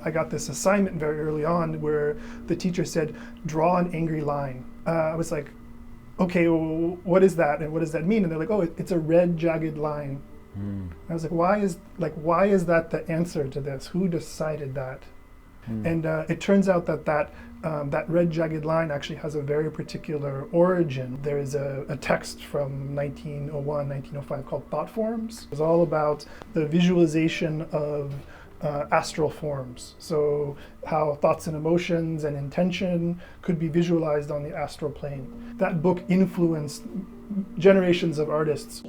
I got this assignment very early on where the teacher said, draw an angry line. I was like, okay, well, what is that? And what does that mean? And they're like, oh, it's a red jagged line. I was like, why is that the answer to this? Who decided that? And it turns out that red jagged line actually has a very particular origin. There is a text from 1901, 1905 called Thought Forms. It's all about the visualization of astral forms. So how thoughts and emotions and intention could be visualized on the astral plane. That book influenced generations of artists.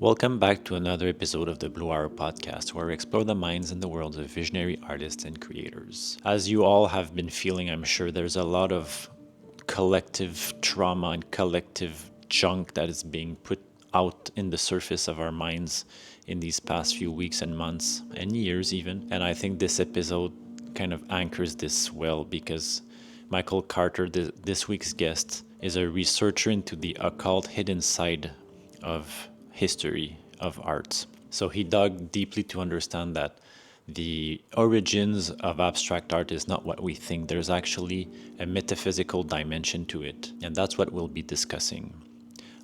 Welcome back to another episode of the Blue Hour podcast, where we explore the minds and the worlds of visionary artists and creators. As you all have been feeling, I'm sure there's a lot of collective trauma and collective junk that is being put out in the surface of our minds in these past few weeks and months and years even. And I think this episode kind of anchors this well, because Michael Carter, this week's guest, is a researcher into the occult hidden side of history of art. So he dug deeply to understand that the origins of abstract art is not what we think. There's actually a metaphysical dimension to it, and that's what we'll be discussing.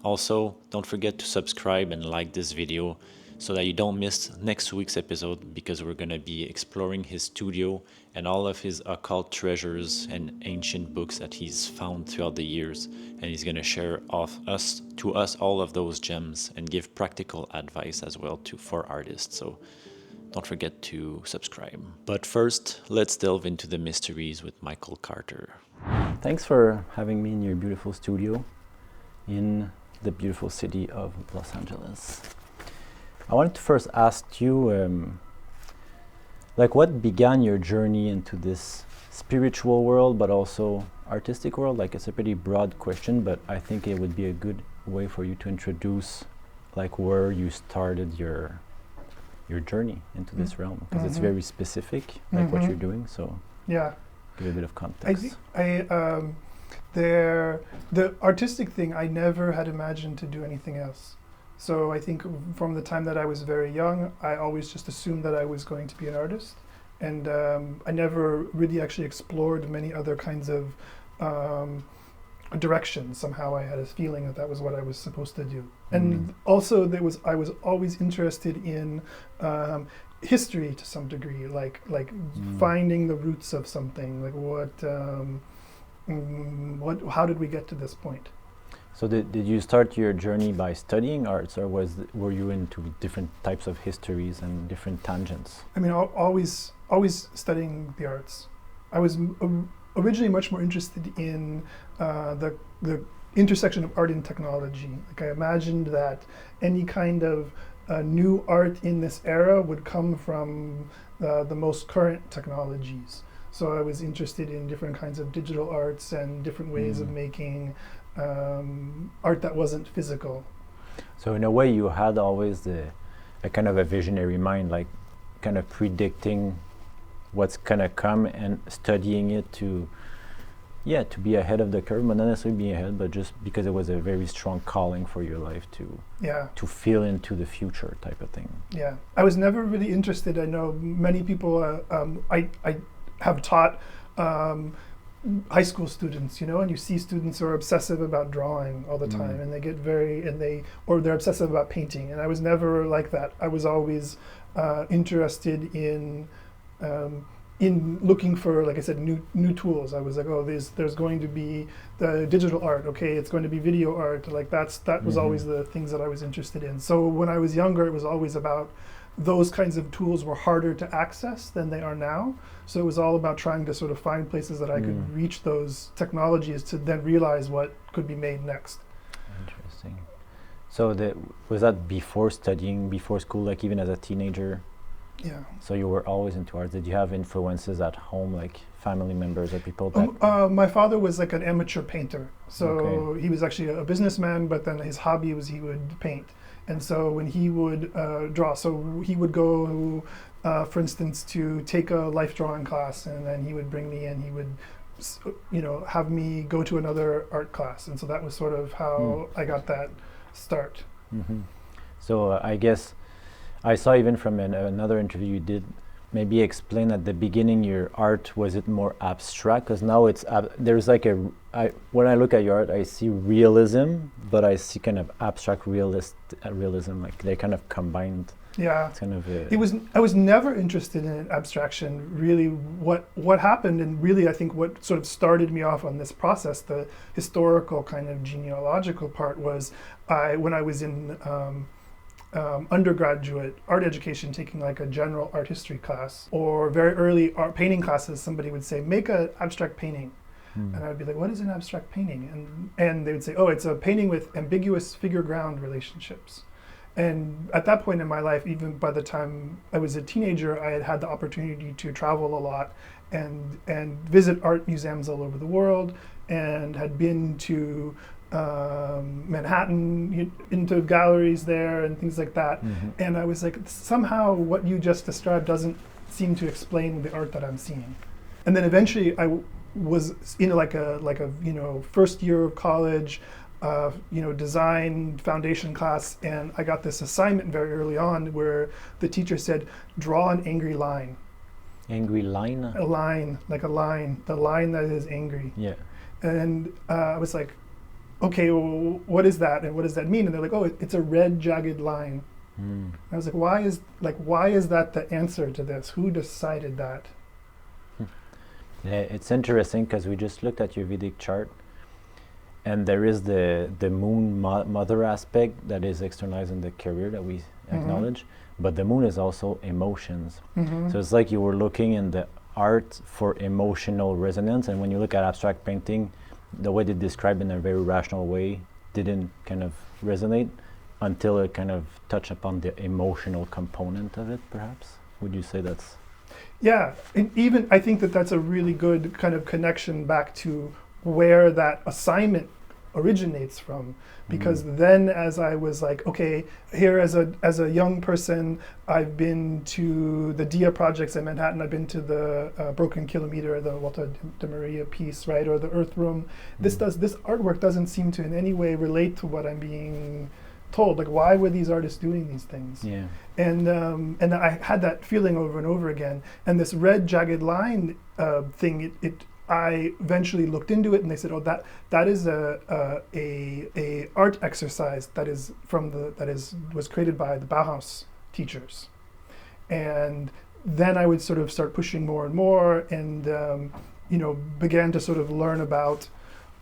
Also, don't forget to subscribe and like this video so that you don't miss next week's episode, because we're going to be exploring his studio and all of his occult treasures and ancient books that he's found throughout the years, and he's going to share to us all of those gems and give practical advice as well for artists. So don't forget to subscribe. But first, let's delve into the mysteries with Michael Carter. Thanks for having me in your beautiful studio in the beautiful city of Los Angeles. I wanted to first ask you, what began your journey into this spiritual world, but also artistic world? It's a pretty broad question, but I think it would be a good way for you to introduce, where you started your journey into this realm, because it's very specific, what you're doing. So yeah, give a bit of context. The artistic thing, I never had imagined to do anything else. So I think from the time that I was very young, I always just assumed that I was going to be an artist. And I never really actually explored many other kinds of directions. Somehow I had a feeling that was what I was supposed to do. And also I was always interested in history to some degree, finding the roots of something, how did we get to this point? So did you start your journey by studying arts, or were you into different types of histories and different tangents? I mean, always studying the arts. I was originally much more interested in the intersection of art and technology. I imagined that any kind of new art in this era would come from the most current technologies. So I was interested in different kinds of digital arts and different ways of making art that wasn't physical. So in a way, you had always a kind of a visionary mind, kind of predicting what's gonna come and studying it to be ahead of the curve, but not necessarily be ahead, but just because it was a very strong calling for your life to feel into the future type of thing. Yeah, I was never really interested. I know many people. I have taught high school students, and you see students who are obsessive about drawing all the time, and they get or they're obsessive about painting. And I was never like that. I was always interested in looking for, like I said, new tools. I was like, there's going to be the digital art. Okay, it's going to be video art. That was always the things that I was interested in. So when I was younger, it was always about those kinds of tools were harder to access than they are now. So it was all about trying to sort of find places that I could reach those technologies to then realize what could be made next. Interesting. So was that before studying, before school, even as a teenager? Yeah. So you were always into art. Did you have influences at home, family members or people that... my father was an amateur painter. So he was actually a businessman, but then his hobby was he would paint. And so when he would draw, so he would go for instance, to take a life drawing class, and then he would bring me in. He would, have me go to another art class, and so that was sort of how I got that start. Mm-hmm. So I guess I saw even from another interview you did, maybe explain at the beginning your art, was it more abstract? Because now it's there's like when I look at your art, I see realism, but I see kind of abstract realism, like they kind of combined. Yeah, it's kind of I was never interested in abstraction. Really, what happened, and really I think what sort of started me off on this process, the historical kind of genealogical part, was when I was in undergraduate art education, taking like a general art history class, or very early art painting classes, somebody would say, make an abstract painting. And I'd be like, what is an abstract painting? And they would say, oh, it's a painting with ambiguous figure-ground relationships. And at that point in my life, even by the time I was a teenager, I had had the opportunity to travel a lot and visit art museums all over the world, and had been to Manhattan, into galleries there and things like that. And I was like, somehow what you just described doesn't seem to explain the art that I'm seeing. And then eventually I was in like a first year of college, design foundation class, and I got this assignment very early on where the teacher said, draw an angry line. Angry line? A line, like a line, the line that is angry. Yeah. And I was like, okay, well, what is that, and what does that mean? And they're like, oh, it's a red jagged line. I was like, why is that the answer to this? Who decided that? It's interesting because we just looked at your Vedic chart, and there is the moon mother aspect that is externalized in the career that we acknowledge, but the moon is also emotions. So it's like you were looking in the art for emotional resonance, and when you look at abstract painting, the way they describe in a very rational way didn't kind of resonate until it kind of touched upon the emotional component of it, perhaps? Would you say that's... Yeah, and even I think that that's a really good kind of connection back to where that assignment originates from, because then as I was like, okay, here as a young person, I've been to the Dia projects in Manhattan, I've been to the Broken Kilometer, the Walter de Maria piece, right, or the Earth Room. This artwork doesn't seem to in any way relate to what I'm being told. Like, why were these artists doing these things? Yeah. And I had that feeling over and over again. And this red jagged line thing, I eventually looked into it, and they said, oh, that is a art exercise was created by the Bauhaus teachers. And then I would sort of start pushing more and more, and began to sort of learn about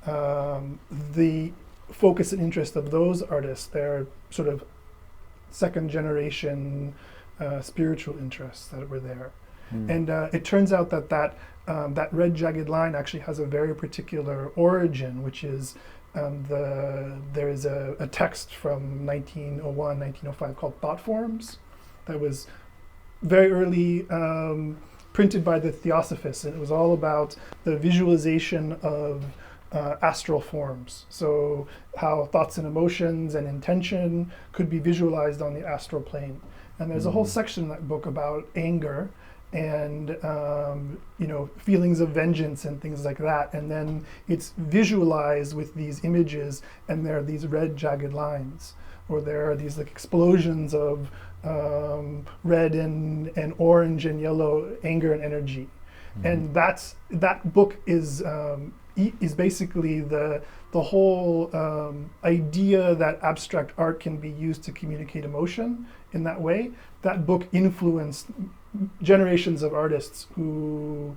the focus and interest of those artists, their sort of second generation spiritual interests that were there. And it turns out that red jagged line actually has a very particular origin, which is there is a text from 1901, 1905 called Thought Forms that was very early printed by the Theosophists, and it was all about the visualization of astral forms. So how thoughts and emotions and intention could be visualized on the astral plane. And there's a whole section in that book about anger and feelings of vengeance and things like that. And then it's visualized with these images, and there are these red jagged lines, or there are these like explosions of red and orange and yellow anger and energy. And that book is basically the whole idea that abstract art can be used to communicate emotion in that way. That book influenced generations of artists who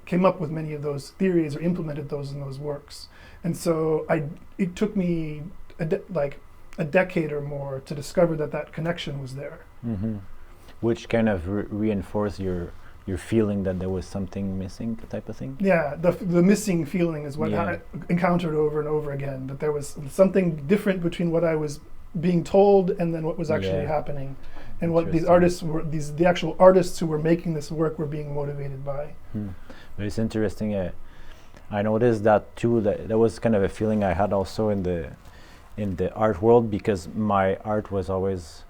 came up with many of those theories or implemented those in those works. And so it took me a decade or more to discover that connection was there. Which kind of reinforced your feeling that there was something missing, type of thing? Yeah, the missing feeling is what I encountered over and over again, that there was something different between what I was being told and then what was actually happening, and what these artists were, the actual artists who were making this work were being motivated by. But it's interesting. I noticed that too, that was kind of a feeling I had also in the art world, because my art was always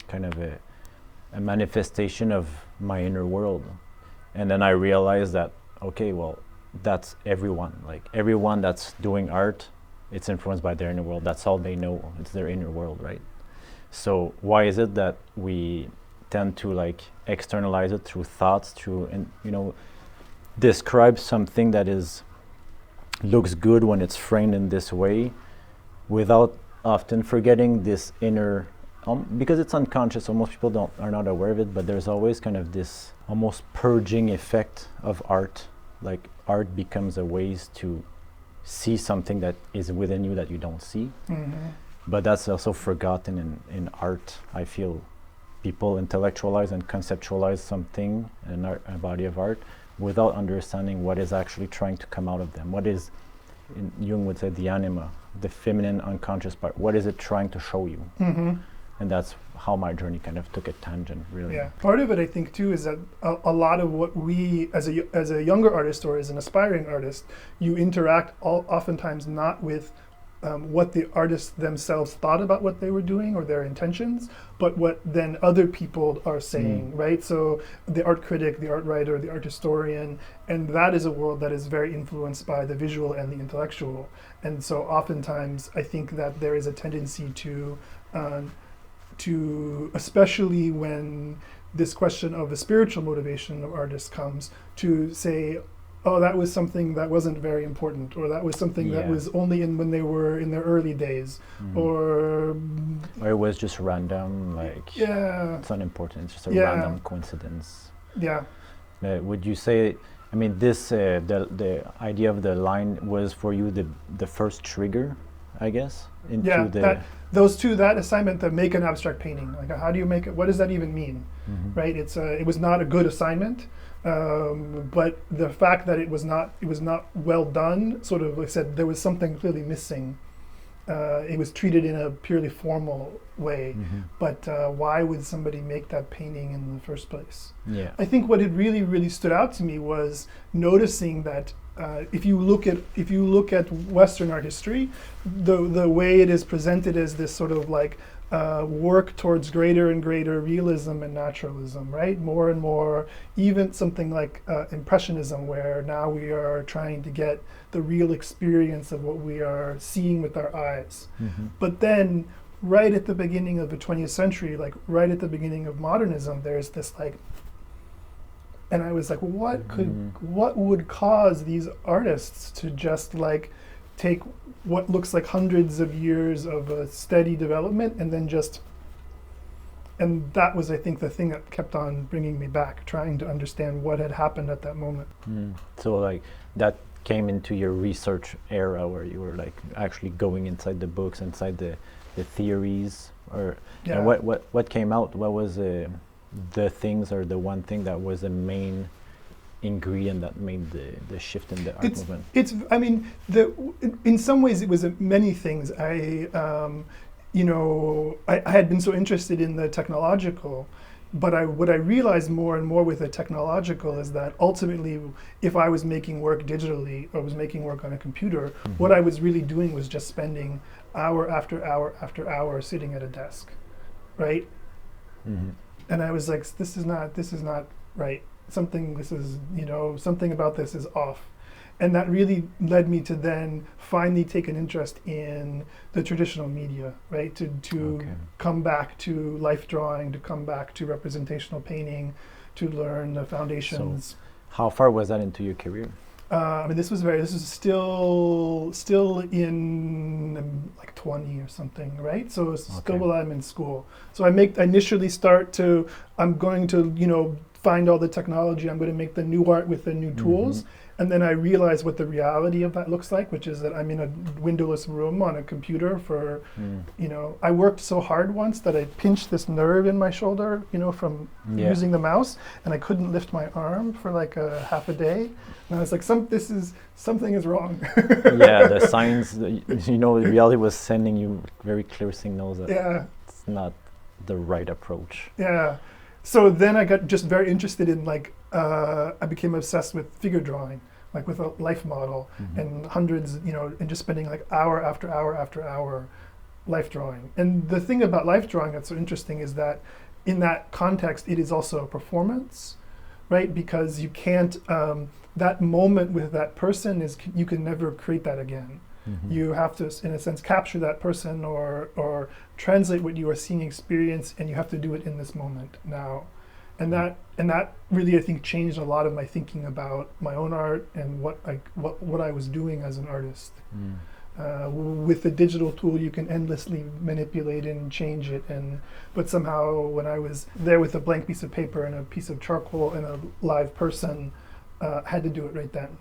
kind of a manifestation of my inner world. And then I realized that, okay, well, that's everyone. Like everyone that's doing art, it's influenced by their inner world. That's all they know. It's their inner world, right? So why is it that we tend to like externalize it through thoughts, and describe something that looks good when it's framed in this way, without often forgetting this inner, because it's unconscious, so most people are not aware of it, but there's always kind of this almost purging effect of art. Like art becomes a ways to see something that is within you that you don't see. But that's also forgotten in art. I feel people intellectualize and conceptualize something in a body of art without understanding what is actually trying to come out of them. What is, Jung would say, the anima, the feminine unconscious part. What is it trying to show you? And that's how my journey kind of took a tangent, really. Yeah, part of it I think too is that a lot of what we, as a younger artist or as an aspiring artist, you interact oftentimes not with what the artists themselves thought about what they were doing or their intentions, but what then other people are saying, right? So the art critic, the art writer, the art historian, and that is a world that is very influenced by the visual and the intellectual. And so oftentimes I think that there is a tendency to especially when this question of the spiritual motivation of artists comes, to say, oh, that was something that wasn't very important, or that was something that was only when they were in their early days, or it was just random, like it's not important, it's just a random coincidence. Would you say, I mean, this the idea of the line was for you the first trigger, I guess, into that assignment, to make an abstract painting, like how do you make it, what does that even mean, right? It was not a good assignment, but the fact that it was not well done, sort of, like I said, there was something clearly missing. It was treated in a purely formal way, but why would somebody make that painting in the first place? I think what it really, really stood out to me was noticing that if you look at Western art history, the way it is presented as this sort of like work towards greater and greater realism and naturalism, right? More and more, even something like Impressionism, where now we are trying to get the real experience of what we are seeing with our eyes. But then, right at the beginning of the 20th century, like right at the beginning of modernism, there's this like, and I was like, what would cause these artists to just like take what looks like hundreds of years of a steady development and then and that was, I think, the thing that kept on bringing me back, trying to understand what had happened at that moment. So like that came into your research era where you were like actually going inside the books, inside the theories, or and what came out? What was the things, or the one thing that was the main ingredient that made the shift in the art movement? I mean, in some ways it was many things. I had been so interested in the technological, but what I realized more and more with the technological is that ultimately, if I was making work digitally or was making work on a computer, what I was really doing was just spending hour after hour after hour sitting at a desk, right? And I was like, this is not right. Something about this is off. And that really led me to then finally take an interest in the traditional media, right? To come back to life drawing, to come back to representational painting, to learn the foundations. So how far was that into your career? I mean, this is still in like 20 or something, right? So it's still while I'm in school. So I initially I'm going to, find all the technology, I'm going to make the new art with the new tools. And then I realized what the reality of that looks like, which is that I'm in a windowless room on a computer for, I worked so hard once that I pinched this nerve in my shoulder, from using the mouse, and I couldn't lift my arm for like a half a day. And I was like, something is wrong. The signs, reality was sending you very clear signals that it's not the right approach. So then I got just very interested in I became obsessed with figure drawing, like with a life model and hundreds, and just spending like hour after hour after hour life drawing. And the thing about life drawing that's so interesting is that in that context, it is also a performance, right? Because you can't, that moment with that person you can never create that again. Mm-hmm. You have to, in a sense, capture that person or translate what you are seeing, experience, and you have to do it in this moment now. And that really, I think, changed a lot of my thinking about my own art and what I was doing as an artist. With the digital tool, you can endlessly manipulate and change it, but somehow when I was there with a blank piece of paper and a piece of charcoal and a live person, had to do it right then.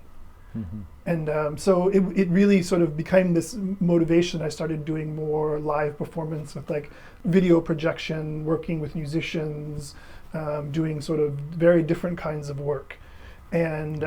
Mm-hmm. And so it really sort of became this motivation. I started doing more live performance with like video projection, working with musicians, doing sort of very different kinds of work. And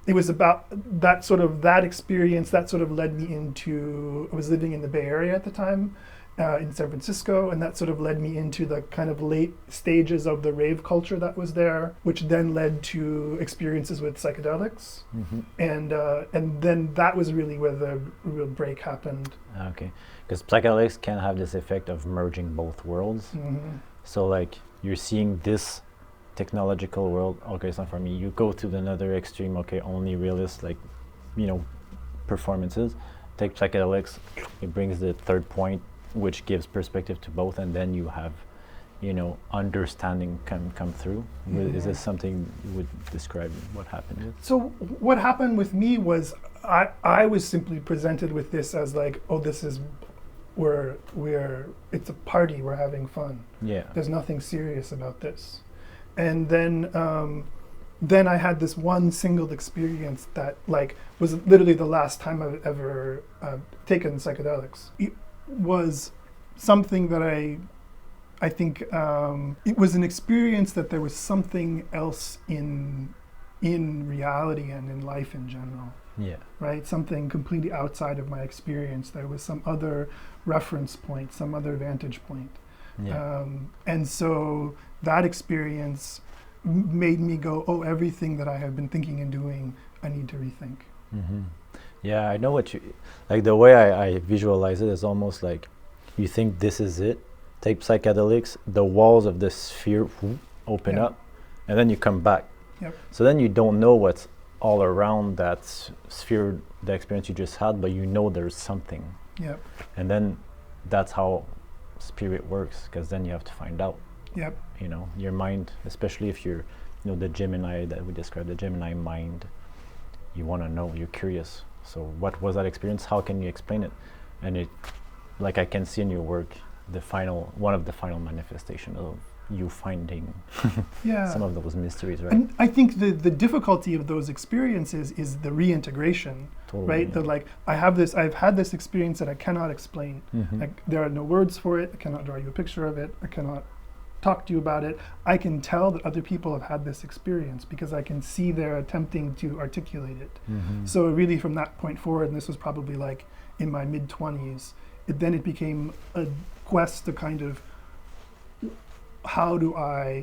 it was about that experience that sort of led me into, I was living in the Bay Area at the time, in San Francisco, and that sort of led me into the kind of late stages of the rave culture that was there, which then led to experiences with psychedelics. Mm-hmm. And then that was really where the real break happened. Okay, because psychedelics can have this effect of merging both worlds. Mm-hmm. So like you're seeing this technological world, okay, it's not for me. You go to another extreme, okay, only realist, like, performances. Take psychedelics, it brings the third point, which gives perspective to both, and then you have, understanding come through. Mm-hmm. Is this something you would describe what happened with? So what happened with me was I was simply presented with this as like, oh, this is it's a party, we're having fun. Yeah. There's nothing serious about this. And then I had this one single experience that like was literally the last time I've ever taken psychedelics. It was something that I think it was an experience that there was something else in reality and in life in general. Yeah. Right? Something completely outside of my experience. There was some other reference point, some other vantage point. Yeah. And so that experience made me go, oh, everything that I have been thinking and doing, I need to rethink. Mm-hmm. Yeah, I know what you, like the way I visualize it is almost like you think this is it, take psychedelics, the walls of the sphere open up, and then you come back. Yep. So then you don't know what's all around that sphere, the experience you just had, but there's something. Yep. And then that's how spirit works, because then you have to find out. Yep. Your mind, especially if you're, the Gemini that we described, the Gemini mind, you want to know, you're curious. So what was that experience? How can you explain it? And it, like I can see in your work, one of the final manifestations of you finding some of those mysteries, right? And I think the difficulty of those experiences is the reintegration, Totally, right? yeah. The like, I've had this experience that I cannot explain. Mm-hmm. Like, there are no words for it. I cannot draw you a picture of it. I cannot talk to you about it. I can tell that other people have had this experience because I can see they're attempting to articulate it. Mm-hmm. So really from that point forward, and this was probably like in my mid-20s, it became a quest to kind of,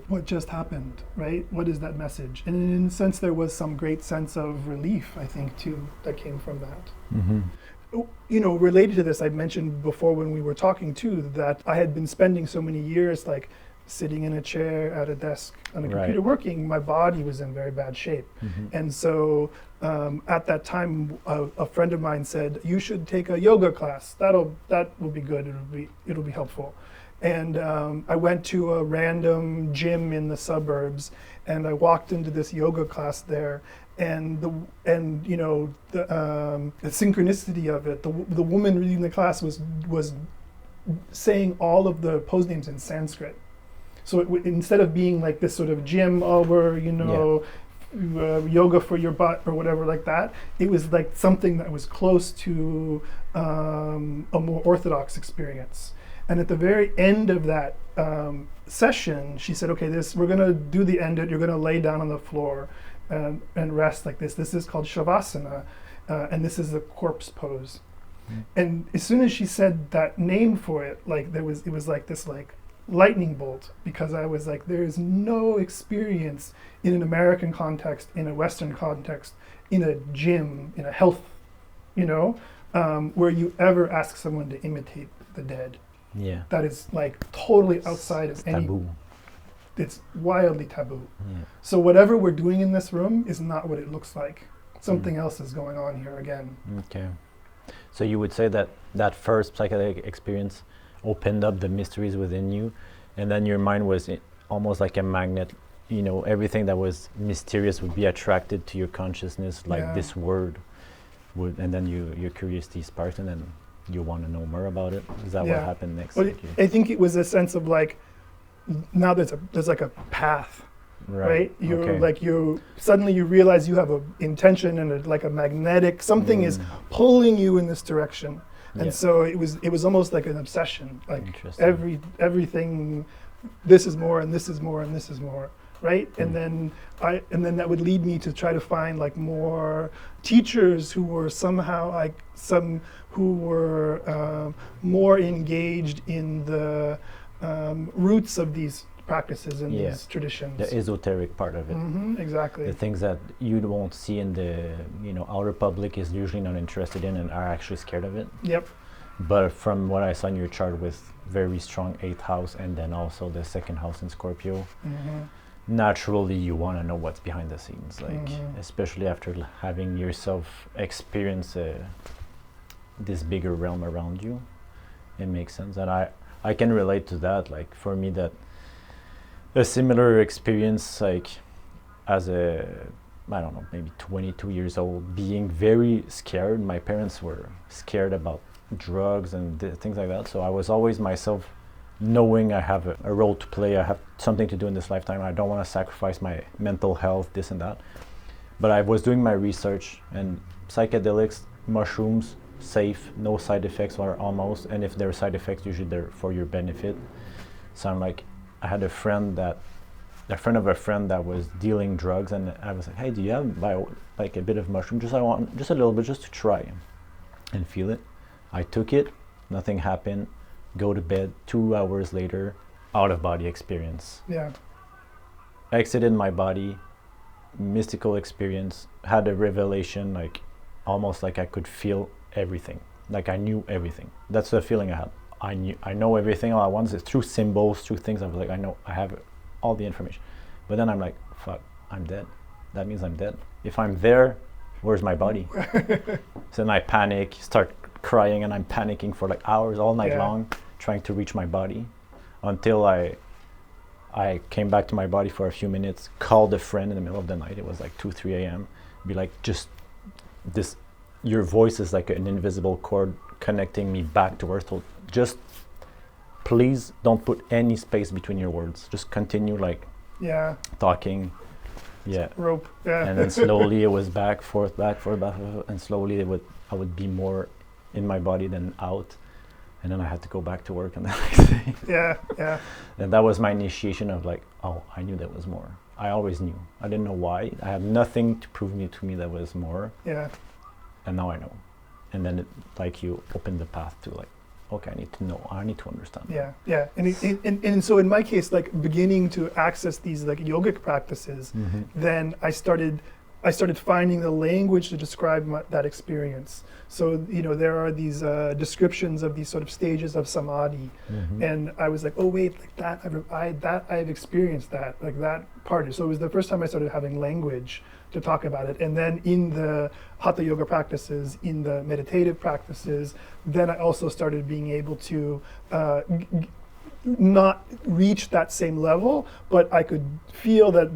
what just happened, right? What is that message? And in a sense, there was some great sense of relief, I think, too, that came from that. Mm-hmm. Related to this, I mentioned before when we were talking too, that I had been spending so many years like sitting in a chair at a desk on a computer working. My body was in very bad shape. Mm-hmm. And so at that time, a friend of mine said, you should take a yoga class. That will be good. It'll be helpful. And I went to a random gym in the suburbs, and I walked into this yoga class there, and the synchronicity of it. The woman reading the class was saying all of the pose names in Sanskrit. So instead of being like this sort of gym over, yoga for your butt or whatever like that, it was like something that was close to a more orthodox experience. And at the very end of that session, she said, okay, we're going to do the end. You're going to lay down on the floor and rest like this. This is called Shavasana, and this is the corpse pose. Mm. And as soon as she said that name for it, like it was like this like lightning bolt, because I was like, there is no experience in an American context, in a Western context, in a gym, in a health, where you ever ask someone to imitate the dead. Yeah. That is like totally outside of any taboo. it's wildly taboo. Yeah. So whatever we're doing in this room is not what it looks like. Something else is going on here again. Okay. So you would say that that first psychedelic experience opened up the mysteries within you, and then your mind was almost like a magnet. You know, everything that was mysterious would be attracted to your consciousness, like this word would, and then your curiosity sparked, and then you want to know more about it. Is that what happened next? Well, I think it was a sense of like, now there's like a path, right? You're like suddenly you realize you have a intention and like a magnetic something is pulling you in this direction, and so it was almost like an obsession. Like everything, this is more and this is more and this is more. Right, and then that would lead me to try to find like more teachers who were somehow like who were more engaged in the roots of these practices and these traditions. The esoteric part of it. Exactly. The things that you won't see in the outer public is usually not interested in and are actually scared of it. Yep. But from what I saw in your chart with very strong 8th house and then also the 2nd house in Scorpio. Naturally you want to know what's behind the scenes, like especially after having yourself experience this bigger realm around you. It makes sense, and I can relate to that. Like for me, that a similar experience, like as a I don't know, maybe 22 years old, being very scared. My parents were scared about drugs and things like that, so I was always myself, knowing I have a role to play, I have something to do in this lifetime, I don't want to sacrifice my mental health, this and that. But I was doing my research, and psychedelics, mushrooms, safe, no side effects or almost, and if there are side effects, usually they're for your benefit. So I'm like, I had a friend of a friend that was dealing drugs, and I was like, hey, do you have like a bit of mushroom? Just a little bit, just to try and feel it. I took it, nothing happened. Go to bed, 2 hours later, out of body experience. Exited my body, mystical experience, had a revelation, like almost like I could feel everything, like I knew everything. That's the feeling I had. I know everything all at once. It's through symbols, through things. I was like, I know, I have all the information. But then I'm like, fuck, I'm dead. That means I'm dead. If I'm there, where's my body? So then I panic, start crying, and I'm panicking for like hours, all night long, trying to reach my body, until I came back to my body for a few minutes, called a friend in the middle of the night. It was like 2, 3 a.m. Be like, just this, your voice is like an invisible cord connecting me back to earth. So just please don't put any space between your words. Just continue like talking. Rope. And then slowly it was back, forth, and slowly I would be more in my body than out, and then I had to go back to work on the next day. And that was my initiation of like, oh, I knew there was more. I always knew. I didn't know why. I had nothing to prove to me there was more. And now I know. And then like you open the path to like, okay, I need to know. I need to understand. And so in my case, like beginning to access these like yogic practices, then I started finding the language to describe that experience. So, there are these descriptions of these sort of stages of samadhi. And I was like, oh wait, like that, I've experienced that, like that part. So it was the first time I started having language to talk about it. And then in the hatha yoga practices, in the meditative practices, then I also started being able to not reach that same level, but I could feel that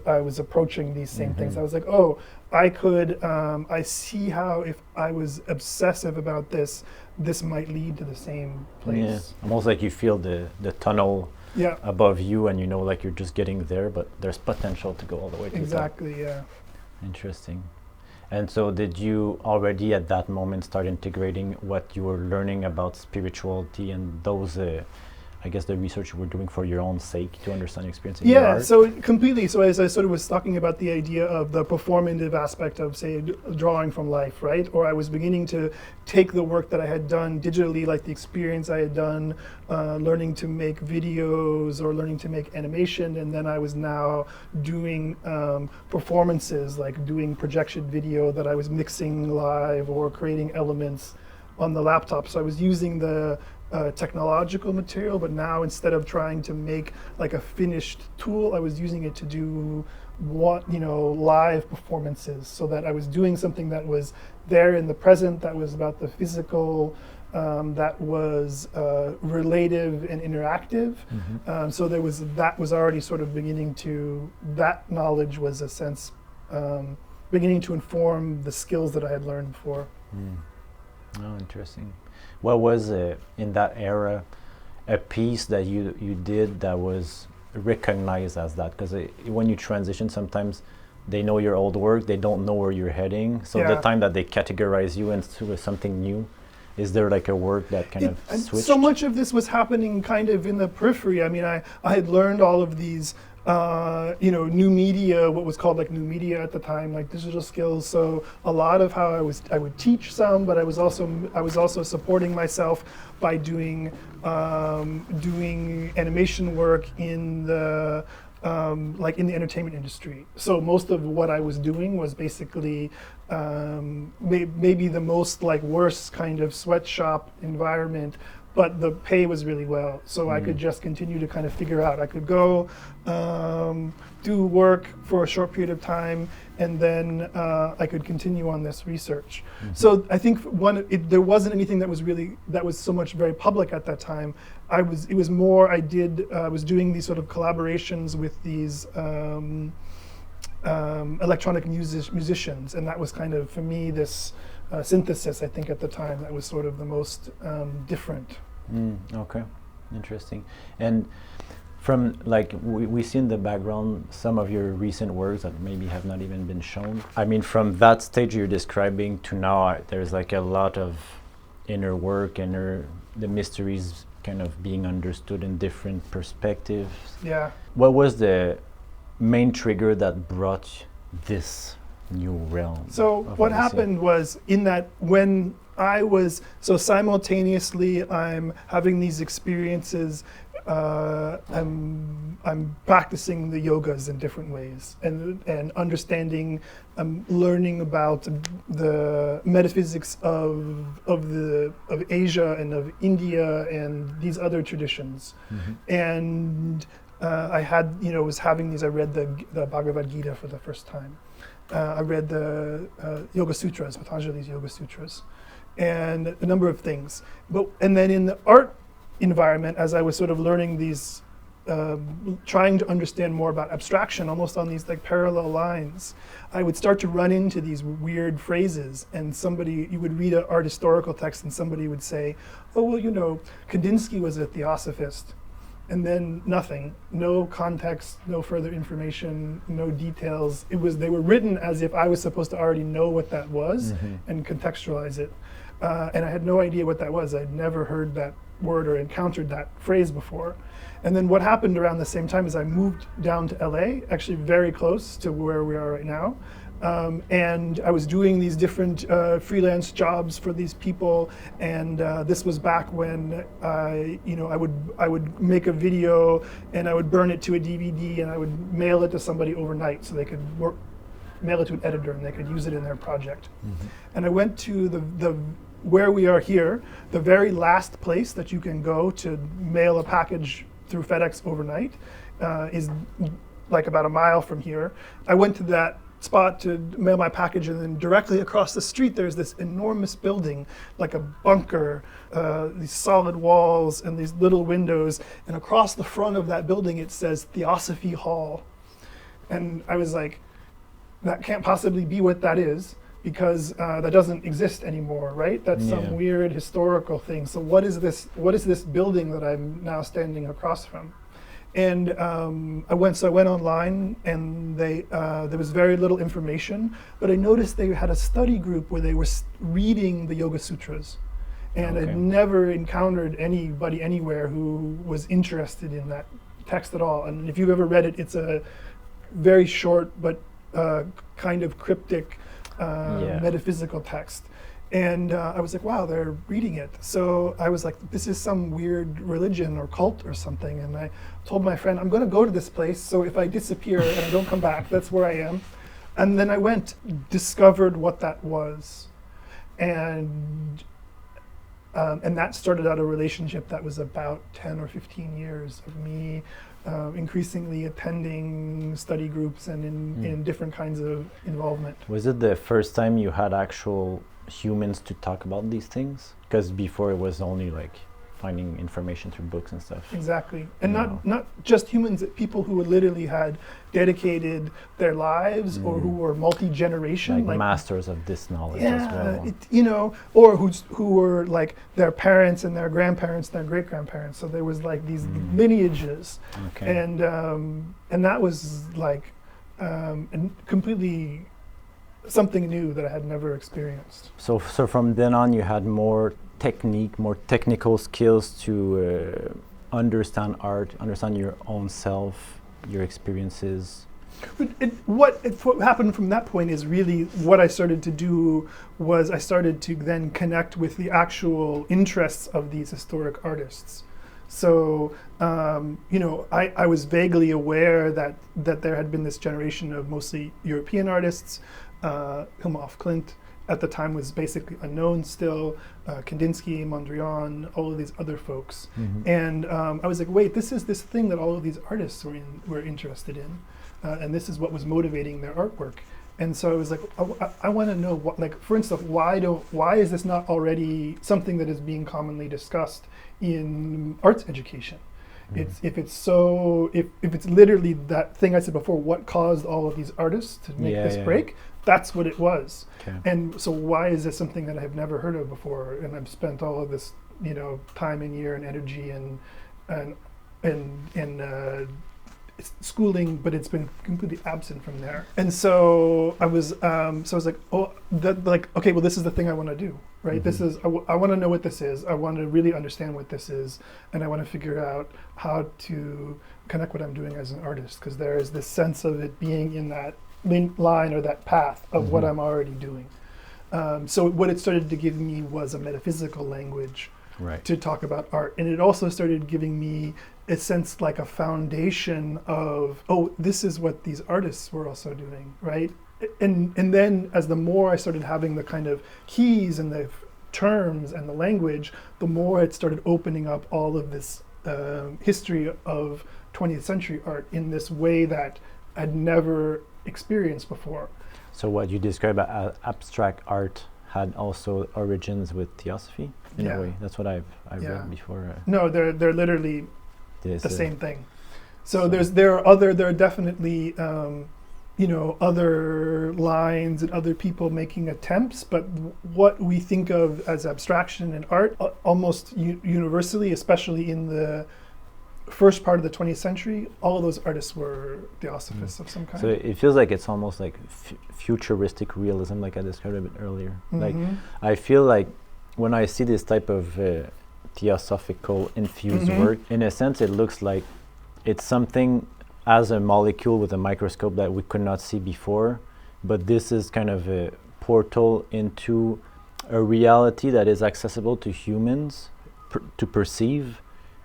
I was approaching these same things. I was like, oh, I see how if I was obsessive about this might lead to the same place. Almost like you feel the tunnel above you, and like you're just getting there, but there's potential to go all the way to the top. Interesting. And so did you already at that moment start integrating what you were learning about spirituality and those I guess the research you were doing for your own sake to understand your experience in your art? So completely. So as I sort of was talking about the idea of the performative aspect of, say, drawing from life, right? Or I was beginning to take the work that I had done digitally, like the experience I had done, learning to make videos or learning to make animation, and then I was now doing performances, like doing projection video that I was mixing live or creating elements on the laptop. So I was using the technological material, but now instead of trying to make like a finished tool, I was using it to do live performances, so that I was doing something that was there in the present, that was about the physical, that was relative and interactive. So that was already sort of beginning to, that knowledge was a sense beginning to inform the skills that I had learned before. Oh, interesting. What was in that era a piece that you did that was recognized as that? Because when you transition, sometimes they know your old work, they don't know where you're heading. So the time that they categorize you into something new, is there like a work that kind of switched? So much of this was happening kind of in the periphery. I mean, I had learned all of these, new media, what was called like new media at the time, like digital skills. So a lot of how I would teach some, but I was also supporting myself by doing animation work in the in the entertainment industry. So most of what I was doing was basically maybe the most like worst kind of sweatshop environment, but the pay was really well. So I could just continue to kind of figure out. I could go do work for a short period of time, and then I could continue on this research. So I think there wasn't anything that was so much very public at that time. I was doing these sort of collaborations with these electronic musicians, and that was kind of, for me, this synthesis, I think at the time, that was sort of the most different. Okay, interesting. And from like we see in the background some of your recent works that maybe have not even been shown. I mean, from that stage you're describing to now, there's like a lot of inner work, the mysteries kind of being understood in different perspectives. Yeah. What was the main trigger that brought this new realm? So what happened was, in that when I was, so simultaneously I'm having these experiences, I'm practicing the yogas in different ways, and understanding, learning about the metaphysics of Asia and of India and these other traditions. And I had, was having these, I read the Bhagavad Gita for the first time. I read the Yoga Sutras, Patanjali's Yoga Sutras, and a number of things. And then in the art environment, as I was sort of learning these, trying to understand more about abstraction, almost on these like parallel lines, I would start to run into these weird phrases, and you would read an art historical text and somebody would say, oh, well, Kandinsky was a theosophist. And then nothing, no context, no further information, no details. They were written as if I was supposed to already know what that was and contextualize it. And I had no idea what that was. I'd never heard that word or encountered that phrase before. And then what happened around the same time is I moved down to LA, actually very close to where we are right now. And I was doing these different freelance jobs for these people, and this was back when I would make a video and I would burn it to a DVD and I would mail it to somebody overnight so they could mail it to an editor and they could use it in their project. And I went to the where we are here, the very last place that you can go to mail a package through FedEx overnight is like about a mile from here. I went to that spot to mail my package, and then directly across the street there's this enormous building, like a bunker, these solid walls and these little windows, and across the front of that building it says Theosophy Hall. And I was like, that can't possibly be what that is, because that doesn't exist anymore, right? That's some weird historical thing. So what is this building that I'm now standing across from? And I went online, and there was very little information, but I noticed they had a study group where they were reading the Yoga Sutras. And I'd never encountered anybody anywhere who was interested in that text at all. And if you've ever read it, it's a very short but kind of cryptic metaphysical text. And I was like, wow, they're reading it. So I was like, this is some weird religion or cult or something. And I told my friend, I'm going to go to this place, so if I disappear and I don't come back, that's where I am. And then I went, discovered what that was. And And that started out a relationship that was about 10 or 15 years of me increasingly attending study groups and in different kinds of involvement. Was it the first time you had actual humans to talk about these things? Because before it was only like finding information through books and stuff. Exactly. And not just humans, people who literally had dedicated their lives or who were multi-generation. Like masters of this knowledge as well. Or who were like their parents and their grandparents, their great-grandparents. So there was like these lineages. Okay. And that was like completely something new that I had never experienced. So from then on you had more technical skills to understand art, understand your own self, your experiences. What happened from that point is really what I started to do was I started to then connect with the actual interests of these historic artists. So, I was vaguely aware that there had been this generation of mostly European artists. Hilma of Klint at the time was basically unknown still, Kandinsky, Mondrian, all of these other folks. And I was like, wait, this is this thing that all of these artists were interested in. And this is what was motivating their artwork. And so I was like, I want to know what, like, for instance, why is this not already something that is being commonly discussed in arts education? If it's literally that thing I said before, what caused all of these artists to make this break? That's what it was. Okay. And so why is this something that I have never heard of before? And I've spent all of this, time and year and energy and schooling, but it's been completely absent from there. And so I was like, okay, well, this is the thing I want to do, right? This is, I want to know what this is. I want to really understand what this is, and I want to figure out how to connect what I'm doing as an artist, because there is this sense of it being in that line or that path of what I'm already doing. So what it started to give me was a metaphysical language to talk about art, and it also started giving me a sense like a foundation of, this is what these artists were also doing, right? And then as the more I started having the kind of keys and the terms and the language, the more it started opening up all of this history of 20th century art in this way that I'd never experienced before. So what you describe as abstract art had also origins with Theosophy in a way. That's what I've read before. No, they're literally the same thing. So there are definitely other lines and other people making attempts, but what we think of as abstraction in art almost universally, especially in the first part of the 20th century, all of those artists were theosophists of some kind. So it feels like it's almost like futuristic realism, like I described a bit earlier. Like I feel like when I see this type of theosophical infused work, in a sense it looks like it's something as a molecule with a microscope that we could not see before, but this is kind of a portal into a reality that is accessible to humans to perceive,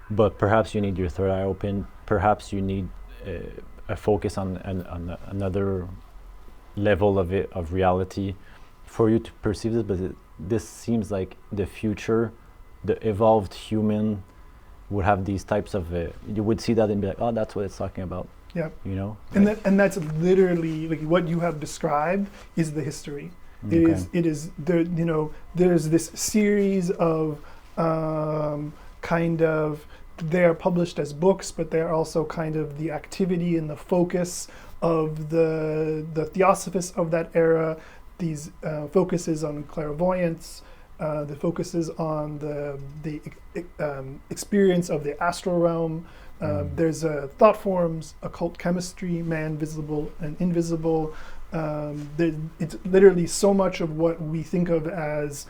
but perhaps you need your third eye open, perhaps you need a focus on another level of reality for you to perceive this, but this seems like the future, the evolved human would have these types of, you would see that and be like, oh, that's what it's talking about. Yeah. And that's literally like what you have described is the history. It is there. There's this series of kind of, they are published as books, but they're also kind of the activity and the focus of the theosophists of that era. These focuses on clairvoyance, the focuses on the experience of the astral realm. There's thought forms, occult chemistry, man visible and invisible. It's literally so much of what we think of as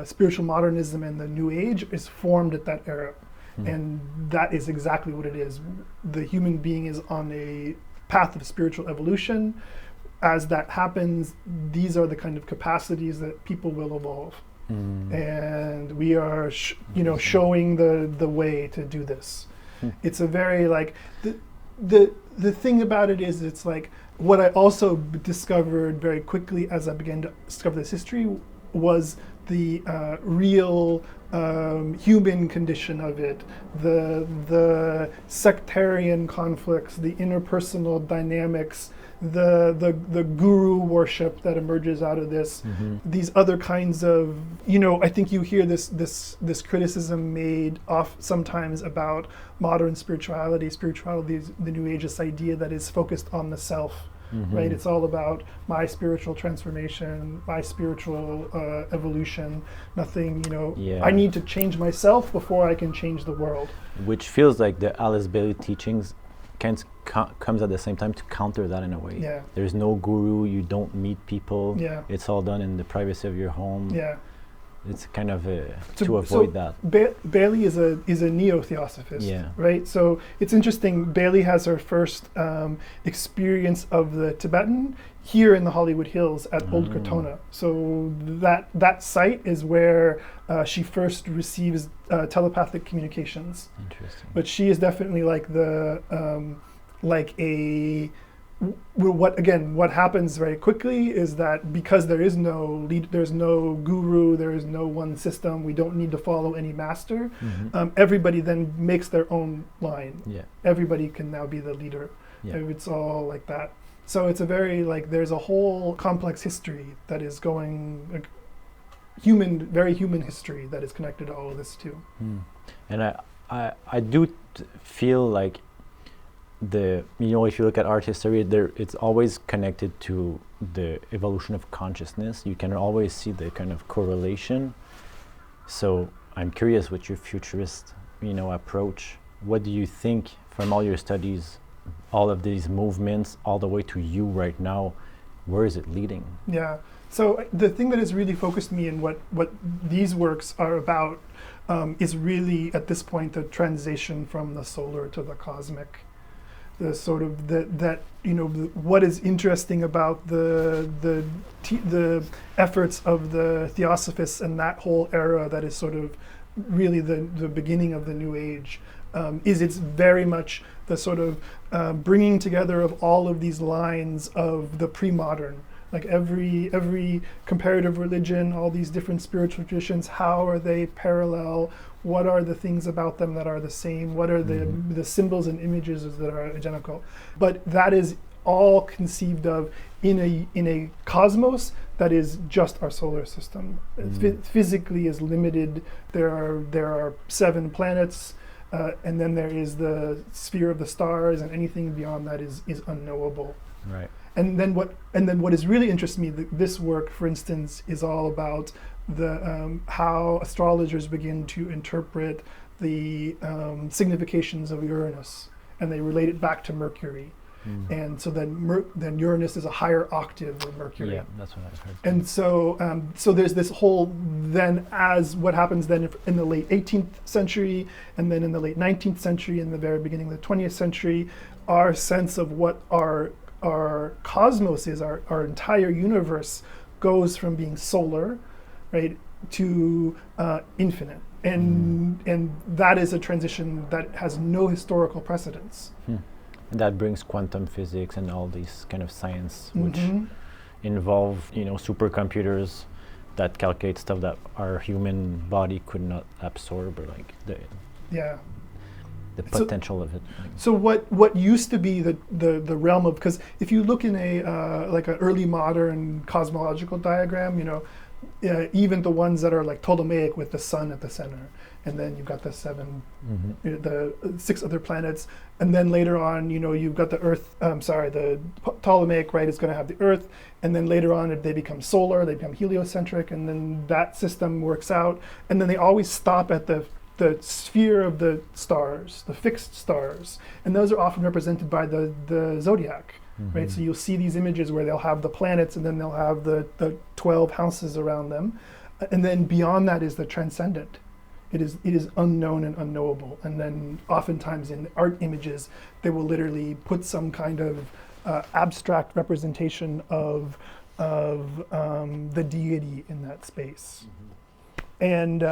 spiritual modernism and the New Age is formed at that era. And that is exactly what it is. The human being is on a path of spiritual evolution. As that happens, these are the kind of capacities that people will evolve. And we are showing the way to do this. It's a very like the thing about it is, it's like what I also discovered very quickly as I began to discover this history was the real human condition of it, the sectarian conflicts, the interpersonal dynamics, the guru worship that emerges out of this, these other kinds of, I think you hear this criticism made off sometimes about modern spirituality. Spirituality is the New Age, this idea that is focused on the self. Right, it's all about my spiritual transformation, my spiritual evolution. Nothing, I need to change myself before I can change the world. Which feels like the Alice Bailey teachings comes at the same time to counter that in a way. Yeah. There's no guru, you don't meet people. Yeah. It's all done in the privacy of your home. Yeah. It's kind of to avoid that. Bailey is a neo-theosophist, right? So it's interesting. Bailey has her first experience of the Tibetan here in the Hollywood Hills at Old Cortona. So that site is where she first receives telepathic communications. Interesting. But she is definitely like what happens very quickly is that because there is no lead, there's no guru, there is no one system, we don't need to follow any master. Everybody then makes their own line. Everybody can now be the leader. It's all like that. So it's a very there's a whole complex history that is going, very human history that is connected to all of this too. And I do feel like if you look at art history, it's always connected to the evolution of consciousness. You can always see the kind of correlation. So I'm curious with your futurist, approach. What do you think from all your studies, all of these movements, all the way to you right now, where is it leading? Yeah. So the thing that has really focused me in what these works are about is really at this point the transition from the solar to the cosmic. The sort of what is interesting about the efforts of the Theosophists and that whole era that is sort of really the beginning of the New Age is it's very much the sort of bringing together of all of these lines of the pre-modern. Like every comparative religion, all these different spiritual traditions, how are they parallel? What are the things about them that are the same? What are the symbols and images that are identical? But that is all conceived of in a cosmos that is just our solar system. Physically is limited. There are 7 planets, and then there is the sphere of the stars, and anything beyond that is unknowable. Right. And then what is really interests me, this work, for instance, is all about the how astrologers begin to interpret the significations of Uranus, and they relate it back to Mercury. And so then Uranus is a higher octave of Mercury. Yeah, that's what I've heard. And so there's this whole then as what happens then in the late 18th century, and then in the late 19th century, and the very beginning of the 20th century, our sense of what our cosmos is, our entire universe, goes from being solar, right, to infinite, and that is a transition that has no historical precedence. And that brings quantum physics and all these kind of science, which involve supercomputers that calculate stuff that our human body could not absorb, or like the potential of it. So what used to be the realm of, because if you look in a like an early modern cosmological diagram, even the ones that are like Ptolemaic with the sun at the center, and then you've got the 7, the 6 other planets, and then later on, you've got the Earth. The Ptolemaic, right, is going to have the Earth, and then later on they become solar, they become heliocentric, and then that system works out, and then they always stop at the sphere of the stars, the fixed stars, and those are often represented by the zodiac, right? So you'll see these images where they'll have the planets, and then they'll have the 12 houses around them, and then beyond that is the transcendent. It is unknown and unknowable, and then oftentimes in art images they will literally put some kind of abstract representation of the deity in that space. And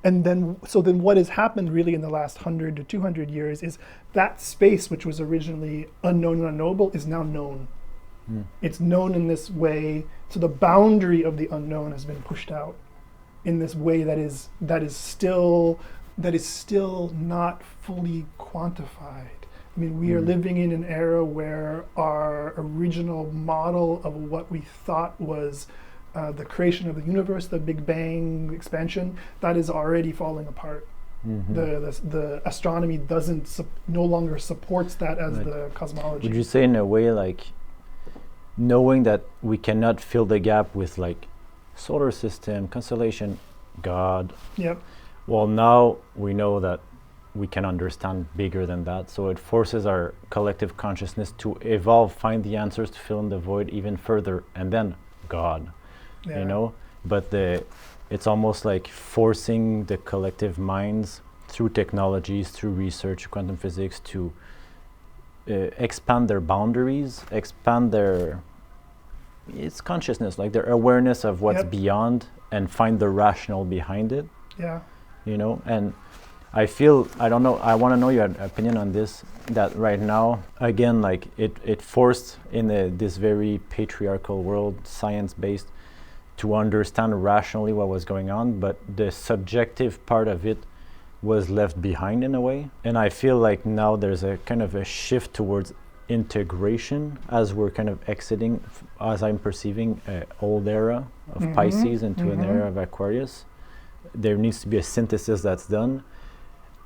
then what has happened really in the last 100 to 200 years is that space, which was originally unknown and unknowable, is now known. It's known in this way, so the boundary of the unknown has been pushed out. in this way that is still not fully quantified. I mean, we are living in an era where our original model of what we thought was the creation of the universe, the Big Bang expansion, that is already falling apart. The astronomy no longer supports that as the cosmology. Would you say in a way like knowing that we cannot fill the gap with like solar system, constellation, God? Yep. Well, now we know that we can understand bigger than that, so it forces our collective consciousness to evolve, find the answers to fill in the void even further, and then God, you know. But it's almost like forcing the collective minds through technologies, through research, quantum physics, to expand their boundaries, expand their consciousness, like their awareness of what's beyond, and find the rational behind it. Yeah. You know, and I feel, I don't know, I want to know your opinion on this, that right now, again, like it forced in this very patriarchal world, science-based, to understand rationally what was going on, but the subjective part of it was left behind in a way. And I feel like now there's a kind of a shift towards integration as we're kind of exiting, as I'm perceiving, an old era of Pisces into an era of Aquarius. There needs to be a synthesis that's done.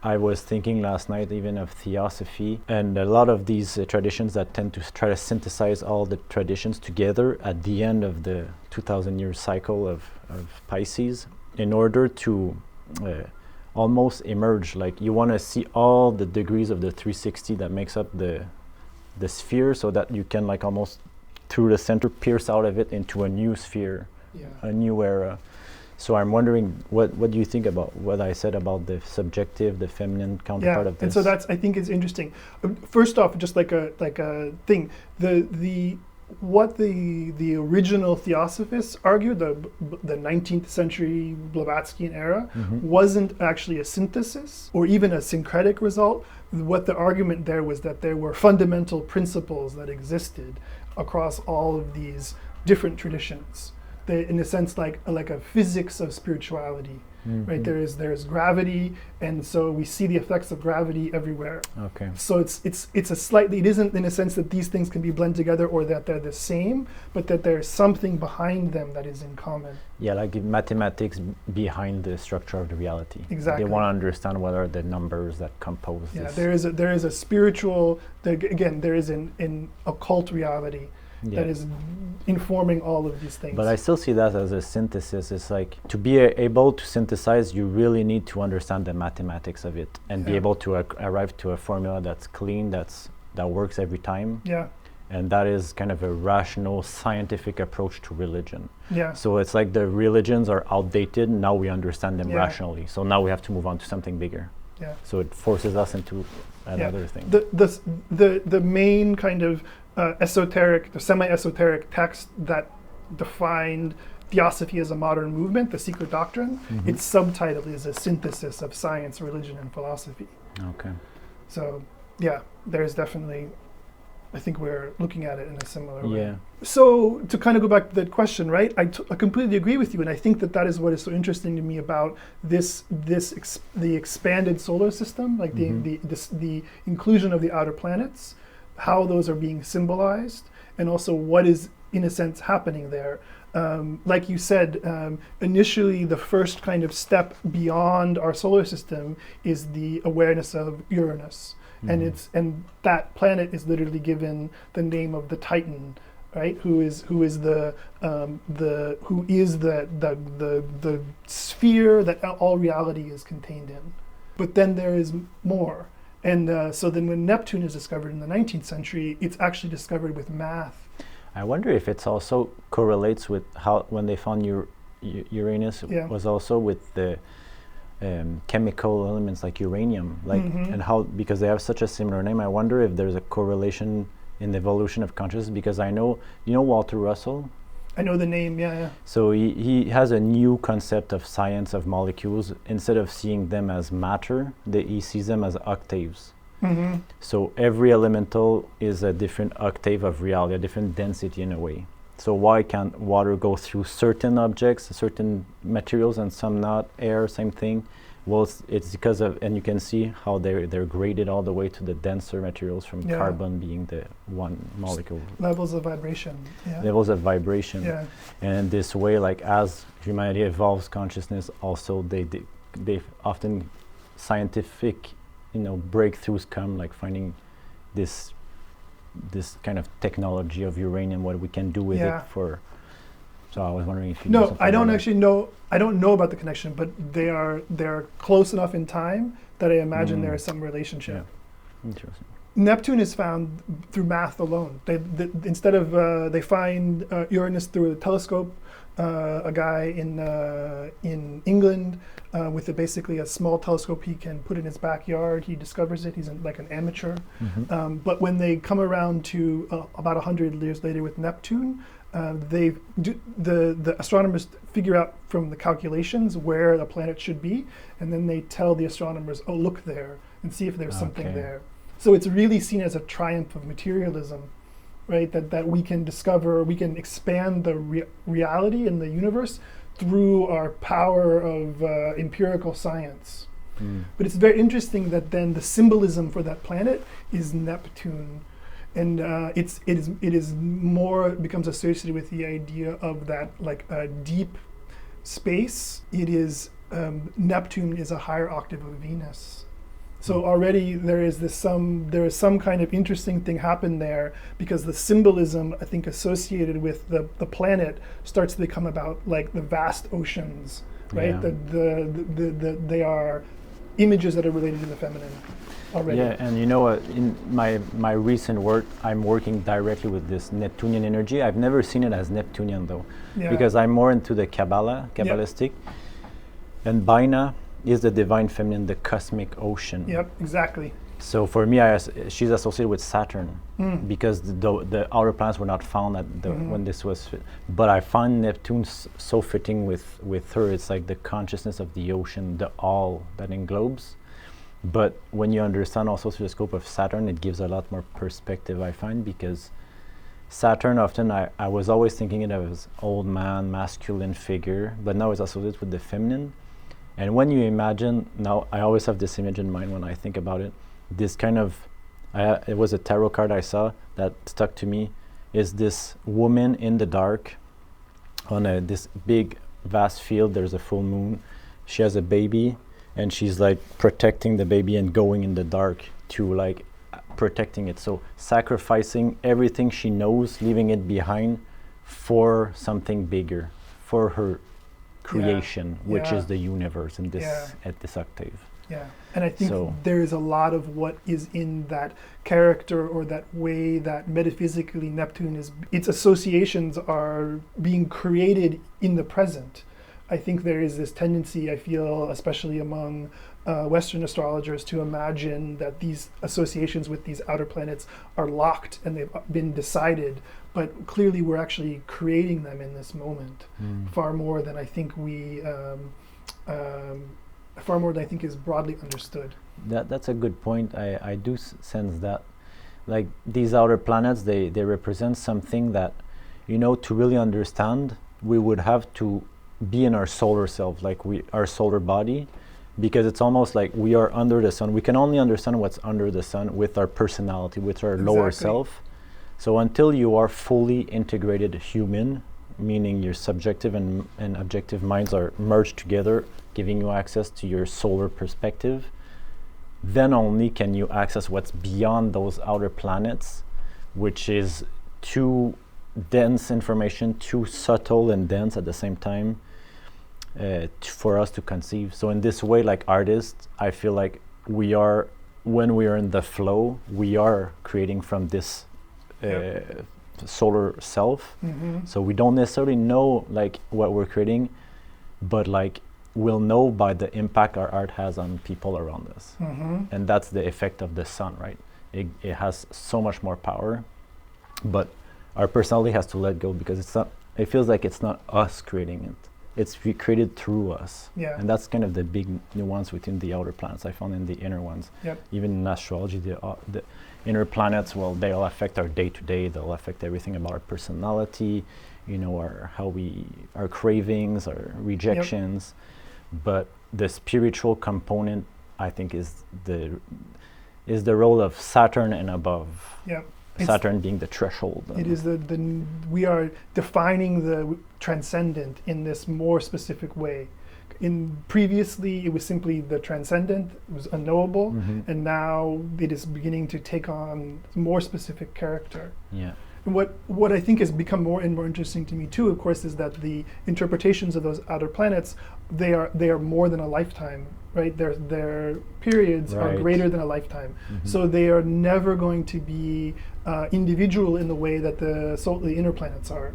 I was thinking last night even of Theosophy and a lot of these traditions that tend to try to synthesize all the traditions together at the end of the 2,000-year cycle of Pisces in order to almost emerge. Like you want to see all the degrees of the 360 that makes up the sphere, so that you can like almost through the center pierce out of it into a new sphere, a new era. So I'm wondering, what do you think about what I said about the subjective, the feminine counterpart of this? And so I think it's interesting. First off, just like a thing, what the original Theosophists argued, the 19th century Blavatskyan era, wasn't actually a synthesis or even a syncretic result. What the argument there was that there were fundamental principles that existed across all of these different traditions. In a sense, like a physics of spirituality, right? There's gravity, and so we see the effects of gravity everywhere. Okay. So it isn't in a sense that these things can be blended together or that they're the same, but that there's something behind them that is in common. Yeah, like mathematics behind the structure of the reality. Exactly. They want to understand what are the numbers that compose this. Yeah, there is a spiritual. There is an occult reality. That is informing all of these things. But I still see that as a synthesis. It's like to be able to synthesize, you really need to understand the mathematics of it and be able to arrive to a formula that's clean, that works every time. Yeah. And that is kind of a rational, scientific approach to religion. Yeah. So it's like the religions are outdated, now we understand them rationally. So now we have to move on to something bigger. Yeah. So it forces us into another thing. The main kind of esoteric, the semi-esoteric text that defined Theosophy as a modern movement, the Secret Doctrine, its subtitle is a synthesis of science, religion, and philosophy. Okay. So there's definitely, I think we're looking at it in a similar way. Yeah. So to kind of go back to that question, right? I completely agree with you, and I think that is what is so interesting to me about the expanded solar system, like the inclusion of the outer planets, how those are being symbolized, and also what is in a sense happening there. Like you said, initially the first kind of step beyond our solar system is the awareness of Uranus. And that planet is literally given the name of the Titan, right? Who is the sphere that all reality is contained in. But then there is more, and so then when Neptune is discovered in the 19th century, it's actually discovered with math. I wonder if it's also correlates with how when they found Uranus was also with the chemical elements like uranium, like and how, because they have such a similar name. I wonder if there's a correlation in the evolution of consciousness, because I know, you know Walter Russell? I know the name, yeah. So he has a new concept of science of molecules. Instead of seeing them as matter, he sees them as octaves. So every elemental is a different octave of reality, a different density in a way. So why can't water go through certain objects, certain materials, and some not? Air, same thing. Well, it's because of, and you can see how they're graded all the way to the denser materials, from carbon being the one molecule. Levels of vibration. Yeah. Levels of vibration. Yeah. And this way, like as humanity evolves consciousness, also they often scientific, breakthroughs come, like finding this kind of technology of uranium, what we can do with it for. So I was wondering if you No, I don't actually know. I don't know about the connection, but they're close enough in time that I imagine there is some relationship. Yeah. Interesting. Neptune is found through math alone. Instead of they find Uranus through a telescope. A guy in England with basically a small telescope he can put in his backyard. He discovers it. He's like an amateur. Mm-hmm. But when they come around to about 100 years later with Neptune, the astronomers figure out from the calculations where the planet should be, and then they tell the astronomers, "Oh, look there," and see if there's something there. So it's really seen as a triumph of materialism. Right, that we can discover, we can expand the reality in the universe through our power of empirical science. But it's very interesting that then the symbolism for that planet is Neptune, and it becomes associated with the idea of that like deep space. It is Neptune is a higher octave of Venus. So already there is some kind of interesting thing happen there, because the symbolism, I think, associated with the planet starts to become about like the vast oceans, right? Yeah. They are images that are related to the feminine already. Yeah, and in my recent work, I'm working directly with this Neptunian energy. I've never seen it as Neptunian though, because I'm more into the Kabbalistic, and Baina is the divine feminine, the cosmic ocean. Yep, exactly. So for me, she's associated with Saturn, because the outer planets were not found when this was. But I find Neptune so fitting with her. It's like the consciousness of the ocean, the all that englobes. But when you understand also through the scope of Saturn, it gives a lot more perspective, I find, because Saturn often, I was always thinking it as old man, masculine figure, but now it's associated with the feminine. And when you imagine, now I always have this image in mind when I think about it, this kind of, it was a tarot card I saw that stuck to me, is this woman in the dark on this big vast field. There's a full moon. She has a baby, and she's like protecting the baby and going in the dark to like protecting it. So sacrificing everything she knows, leaving it behind for something bigger, for her creation, which is the universe in this at this octave. Yeah, and I think there is a lot of what is in that character, or that way that metaphysically Neptune is, its associations are being created in the present. I think there is this tendency, I feel, especially among Western astrologers, to imagine that these associations with these outer planets are locked and they've been decided, but clearly we're actually creating them in this moment, far more than I think is broadly understood. That's a good point. I do sense that, like these outer planets, they represent something that, to really understand, we would have to be in our solar self, like our solar body, because it's almost like we are under the sun. We can only understand what's under the sun with our personality, with our lower self. So until you are fully integrated human, meaning your subjective and objective minds are merged together, giving you access to your solar perspective, then only can you access what's beyond those outer planets, which is too dense information, too subtle and dense at the same time, for us to conceive. So in this way, like artists, I feel like when we are in the flow, we are creating from this solar self. So we don't necessarily know like what we're creating, but like we'll know by the impact our art has on people around us. And that's the effect of the sun, right? It has so much more power, but our personality has to let go, because it feels like it's not us creating it. It's created through us. And that's kind of the big nuance within the outer planets I found in the inner ones. Even in astrology, the inner planets, well, they'll affect our day-to-day, they'll affect everything about our personality, our cravings, our rejections. But the spiritual component, I think, is the role of Saturn and above. Yeah. Saturn being the threshold. It is we are defining the transcendent in this more specific way. Previously, it was simply the transcendent, it was unknowable, and now it is beginning to take on more specific character. Yeah. And what I think has become more and more interesting to me too, of course, is that the interpretations of those outer planets, they are more than a lifetime, right? Their periods are greater than a lifetime. So they are never going to be individual in the way that the inner planets are.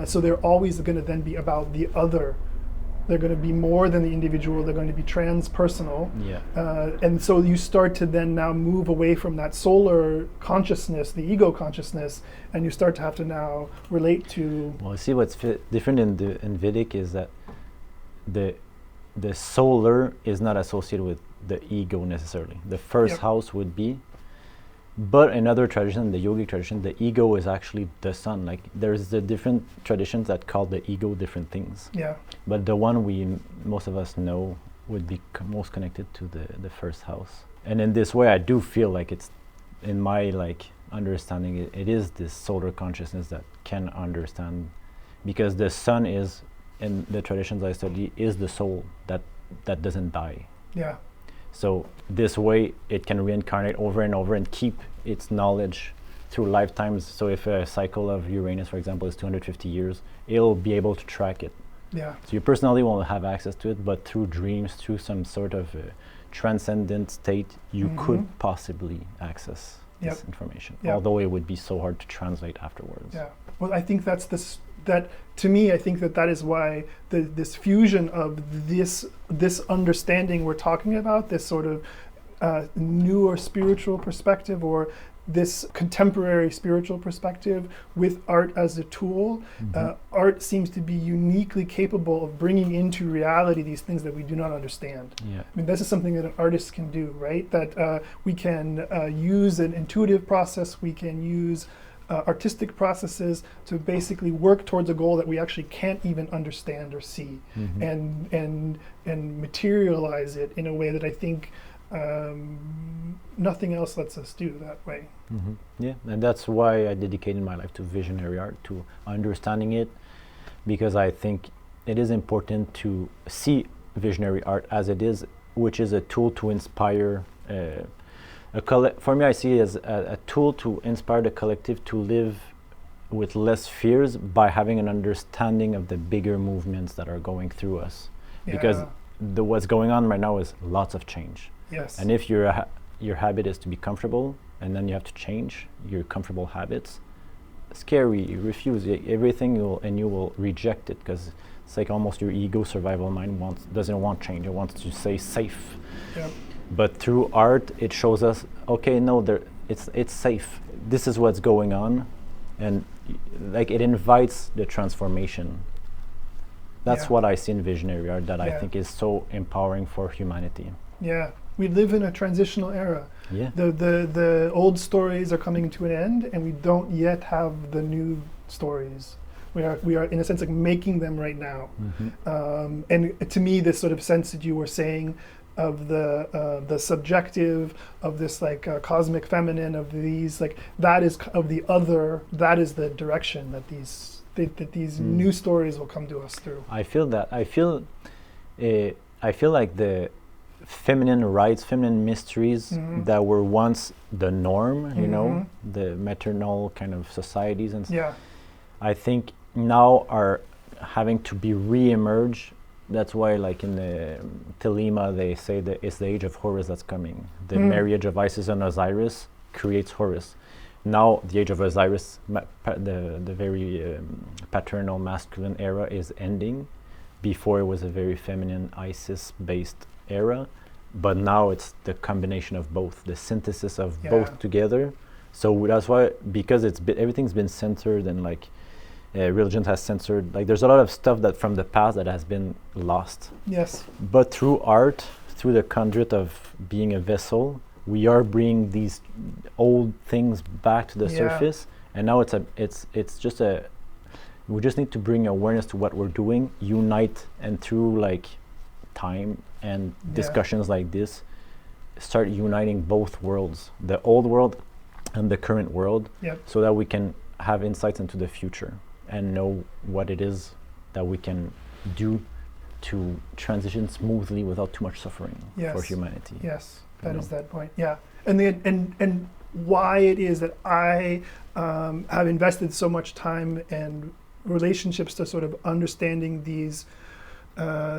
So they're always going to then be about the other. They're going to be more than the individual. They're going to be transpersonal. And so you start to then now move away from that solar consciousness, the ego consciousness, and you start to have to now relate to... Well, see what's different in Vedic is that the solar is not associated with the ego necessarily. The first house would be, but in other tradition, the yogic tradition, the ego is actually the sun. Like there's the different traditions that call the ego different things. Yeah. But the one most of us know would be most connected to the first house. And in this way, I do feel like it's, in my understanding, it is this solar consciousness that can understand, because the sun is, in the traditions I study, is the soul that doesn't die. Yeah. So this way it can reincarnate over and over and keep its knowledge through lifetimes. So if a cycle of Uranus, for example, is 250 years, it'll be able to track it. Yeah. So you personally won't have access to it, but through dreams, through some sort of transcendent state, you could possibly access this information. Although it would be so hard to translate afterwards. Yeah. Well, I think to me, I think that is why this fusion of this understanding we're talking about, this sort of newer spiritual perspective, or this contemporary spiritual perspective with art as a tool, art seems to be uniquely capable of bringing into reality these things that we do not understand. Yeah. I mean, this is something that an artist can do, right? That we can use an intuitive process, we can use artistic processes to basically work towards a goal that we actually can't even understand or see, and materialize it in a way that I think nothing else lets us do that way. Yeah, and that's why I dedicated my life to visionary art, to understanding it, because I think it is important to see visionary art as it is, which is a tool to inspire for me, I see it as a tool to inspire the collective to live with less fears by having an understanding of the bigger movements that are going through us. Because what's going on right now is lots of change. Yes. And if your habit is to be comfortable, and then you have to change your comfortable habits, scary, you refuse everything, you will reject it, because it's like almost your ego survival mind doesn't want change. It wants to stay safe. Yeah. But through art, it shows us, okay, no, it's safe. This is what's going on, and it invites the transformation. That's what I see in visionary art that I think is so empowering for humanity. Yeah, we live in a transitional era. Yeah. The old stories are coming to an end, and we don't yet have the new stories. We are in a sense making them right now. And to me, this sort of sense that you were saying of the subjective, of this cosmic feminine, of these that is of the other, that is the direction that these new stories will come to us through. I feel that. I feel like the feminine rites, feminine mysteries that were once the norm, the maternal kind of societies, and I think now are having to be re-emerged. That's why, in the Hilma, they say that it's the age of Horus that's coming. The marriage of Isis and Osiris creates Horus. Now, the age of Osiris, the very paternal masculine era is ending. Before, it was a very feminine Isis-based era, but now it's the combination of both, the synthesis of both together. So that's why, because everything's been censored, and religion has censored, there's a lot of stuff that from the past that has been lost. Yes. But through art, through the conduit of being a vessel, we are bringing these old things back to the surface, and now We just need to bring awareness to what we're doing, unite, and through like time and discussions like this, start uniting both worlds, the old world and the current world, so that we can have insights into the future and know what it is that we can do to transition smoothly without too much suffering for humanity. Yes, that is that point. Yeah, and why it is that I have invested so much time and relationships to sort of understanding these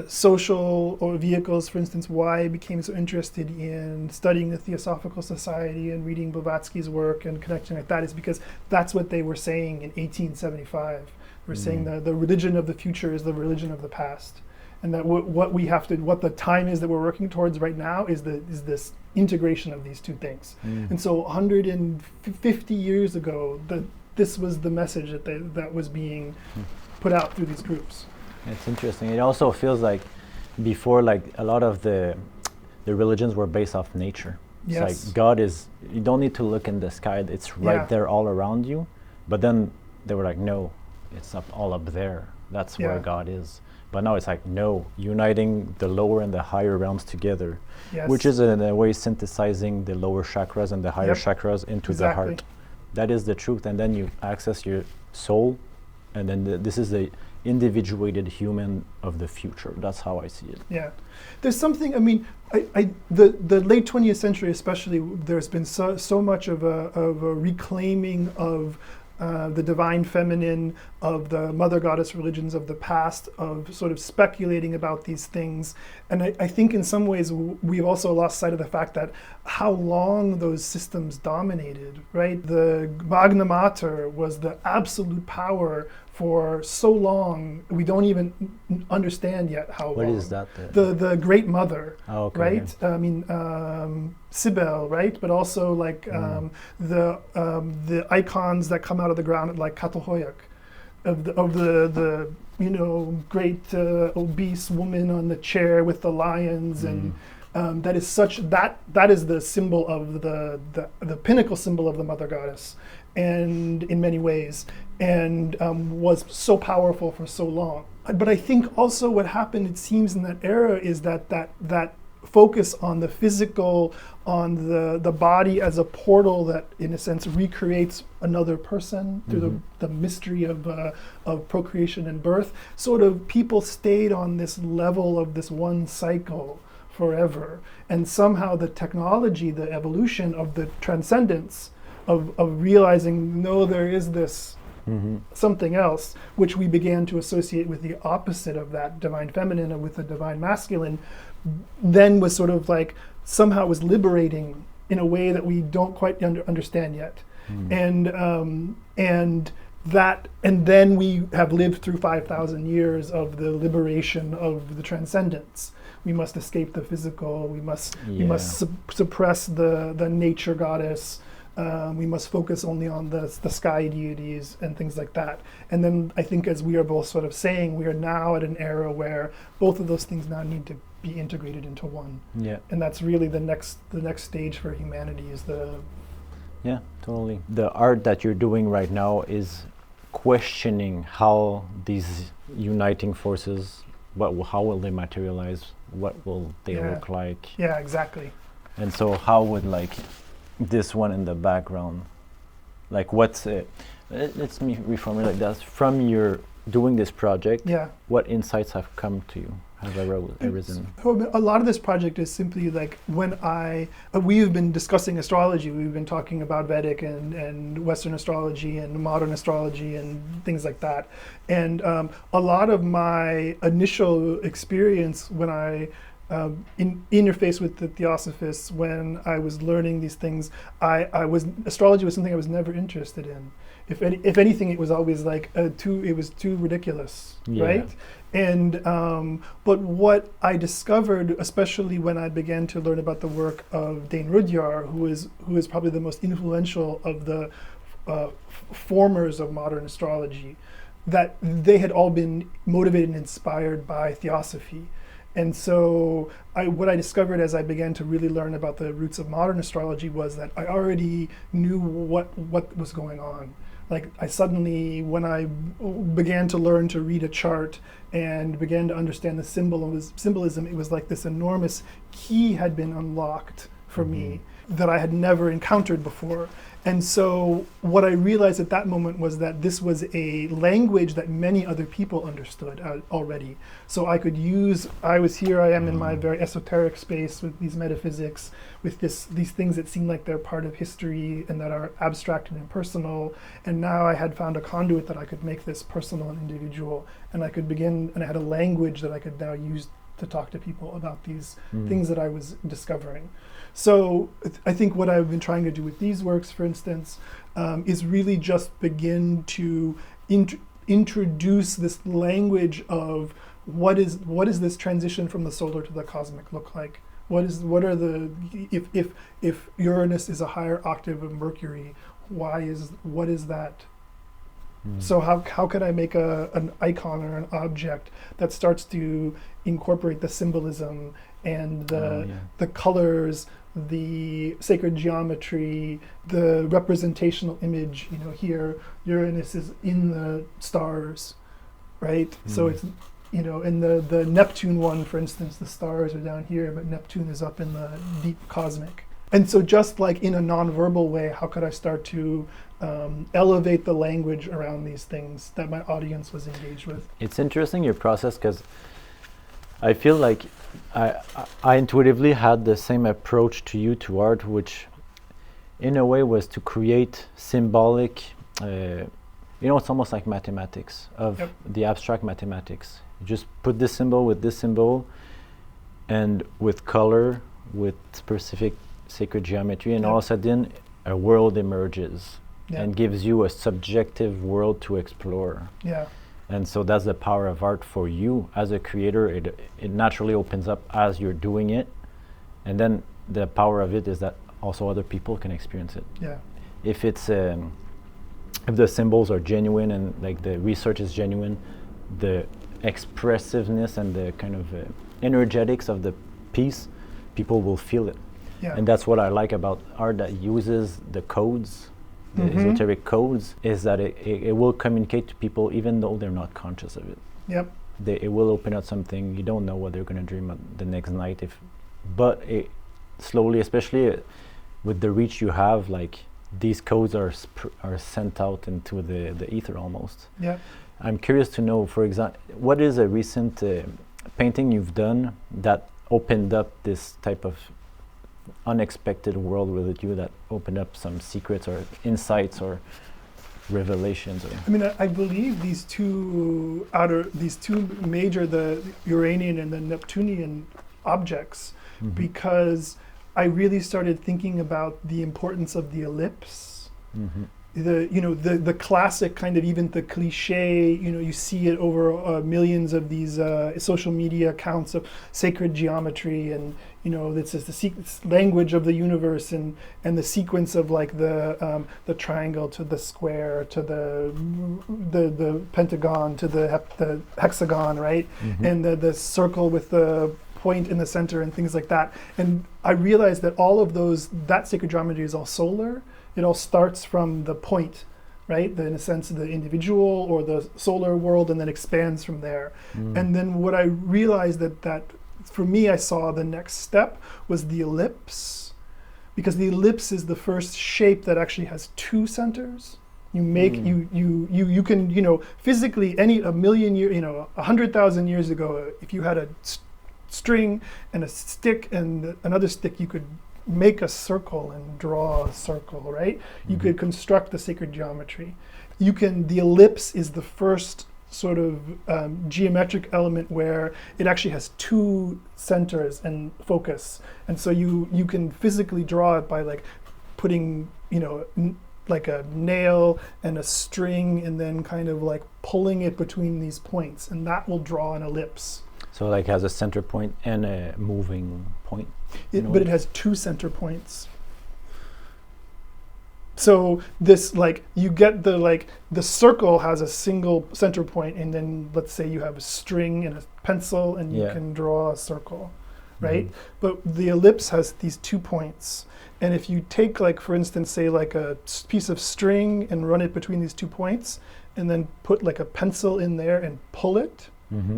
social or vehicles, for instance, why I became so interested in studying the Theosophical Society and reading Blavatsky's work and connecting like that, is because that's what they were saying in 1875. They were saying that the religion of the future is the religion of the past, and that what the time is that we're working towards right now is this integration of these two things. And so 150 years ago, this was the message that was being put out through these groups. It's interesting. It also feels like before, like a lot of the religions were based off nature. It's like God is, you don't need to look in the sky, it's right there all around you. But then they were like, no, it's all up there. That's where God is. But now it's like, no, uniting the lower and the higher realms together, which is in a way synthesizing the lower chakras and the higher chakras into the heart. That is the truth. And then you access your soul, and then this is the individuated human of the future. That's how I see it. Yeah, there's something. I mean, the late 20th century, especially, there's been so much of a reclaiming of the divine feminine, of the mother goddess religions of the past, of sort of speculating about these things. And I think in some ways we've also lost sight of the fact that how long those systems dominated, right? The Magna Mater was the absolute power for so long. We don't even understand yet how long. What is that? The Great Mother, right? I mean, Cybele, right? But also like the icons that come out of the ground, like Catalhoyuk, of the great obese woman on the chair with the lions, and that is the symbol of the pinnacle symbol of the Mother Goddess, and in many ways, and was so powerful for so long. But I think also what happened, it seems, in that era is that focus on the physical, on the body as a portal that, in a sense, recreates another person through the mystery of procreation and birth. Sort of people stayed on this level of this one cycle forever, and somehow the technology, the evolution of the transcendence of realizing, no, there is this something else, which we began to associate with the opposite of that divine feminine and with the divine masculine, then was sort of like somehow was liberating in a way that we don't quite understand yet. And then we have lived through 5,000 years of the liberation of the transcendence. We must escape the physical. We must suppress the nature goddess. We must focus only on the sky deities and things like that. And then I think, as we are both sort of saying, we are now at an era where both of those things now need to be integrated into one. Yeah. And that's really the next stage for humanity, is the... Yeah, totally. The art that you're doing right now is questioning how these uniting forces, how will they materialize? What will they look like? Yeah, exactly. And so how would this one in the background, what's it? Let's me reformulate that. From your doing this project, what insights have come to you? Have arisen? A lot of this project is simply when we've been discussing astrology. We've been talking about Vedic and Western astrology and modern astrology and things like that. And a lot of my initial experience when I interface with the Theosophists, when I was learning these things, astrology was something I was never interested in. If anything, it was always too ridiculous, right? And but what I discovered, especially when I began to learn about the work of Dane Rudhyar, who is probably the most influential of the formers of modern astrology, that they had all been motivated and inspired by Theosophy. And so what I discovered as I began to really learn about the roots of modern astrology was that I already knew what was going on. Like I suddenly, when I began to learn to read a chart and began to understand the symbolism, it was like this enormous key had been unlocked for me that I had never encountered before. And so what I realized at that moment was that this was a language that many other people understood already. So I could use, I am in my very esoteric space with these metaphysics, with these things that seem like they're part of history and that are abstract and impersonal. And now I had found a conduit that I could make this personal and individual. And I could begin, and I had a language that I could now use to talk to people about these things that I was discovering. So I think what I've been trying to do with these works, for instance, is really just begin to introduce this language of what is this transition from the solar to the cosmic look like? What are the if Uranus is a higher octave of Mercury, what is that? So how could I make an icon or an object that starts to incorporate the symbolism and the colors, the sacred geometry, the representational image? Here Uranus is in the stars, right? So it's, in the Neptune one, for instance, the stars are down here, but Neptune is up in the deep cosmic. And so just like in a non-verbal way, how could I start to elevate the language around these things that my audience was engaged with? It's interesting, your process, because I feel like I intuitively had the same approach to you to art, which in a way was to create symbolic, it's almost like mathematics of the abstract mathematics. You just put this symbol with this symbol and with color, with specific sacred geometry, and all of a sudden a world emerges and gives you a subjective world to explore. And so that's the power of art for you as a creator. It naturally opens up as you're doing it, and then the power of it is that also other people can experience it. If it's if the symbols are genuine and like the research is genuine, the expressiveness and the kind of energetics of the piece, people will feel it. And that's what I like about art that uses the codes, the esoteric codes, is that it will communicate to people even though they're not conscious of it. It will open up something. You don't know what they're going to dream the next night, but it slowly, especially with the reach you have, like these codes are sent out into the ether almost. I'm curious to know, for example, what is a recent painting you've done that opened up this type of unexpected world with you, that opened up some secrets or insights or revelations? I mean, I believe these two major, the Uranian and the Neptunian objects, because I really started thinking about the importance of the ellipse. The classic kind of, even the cliche, you see it over millions of these social media accounts of sacred geometry, and this is the language of the universe, and the sequence of like the triangle to the square to the pentagon to the hexagon, right? And the circle with the point in the center and things like that. And I realized that all of that sacred geometry is all solar. It all starts from the point, right? In a sense, the individual or the solar world, and then expands from there. And then what I realized that for me, I saw the next step was the ellipse, because the ellipse is the first shape that actually has two centers. You make you can physically a million years 100,000 years ago, if you had a string and a stick and another stick, you could make a circle and draw a circle, right? You could construct the sacred geometry. The ellipse is the first sort of geometric element where it actually has two centers and focus. And so you can physically draw it by like putting, like a nail and a string, and then kind of like pulling it between these points, and that will draw an ellipse. So like has a center point and a moving point. But it has two center points. So this, like, you get the circle has a single center point, and then let's say you have a string and a pencil, and you can draw a circle, right? But the ellipse has these 2 points. And if you take, like, for instance, say like a piece of string and run it between these 2 points, and then put like a pencil in there and pull it,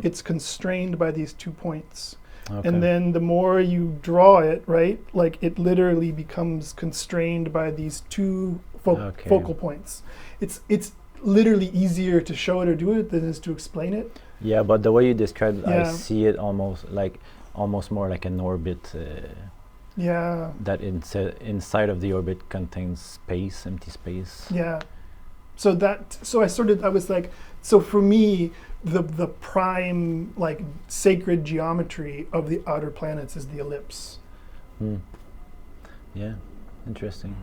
it's constrained by these 2 points. Okay. And then the more you draw it, right, like it literally becomes constrained by these 2 focal points. It's literally easier to show it or do it than it is to explain it. Yeah, but the way you described it, I Yeah. see it almost more like an orbit. Yeah. That inside of the orbit contains space, empty space. Yeah. So I was like, so for me, the prime, like, sacred geometry of the outer planets is the ellipse. Yeah, interesting.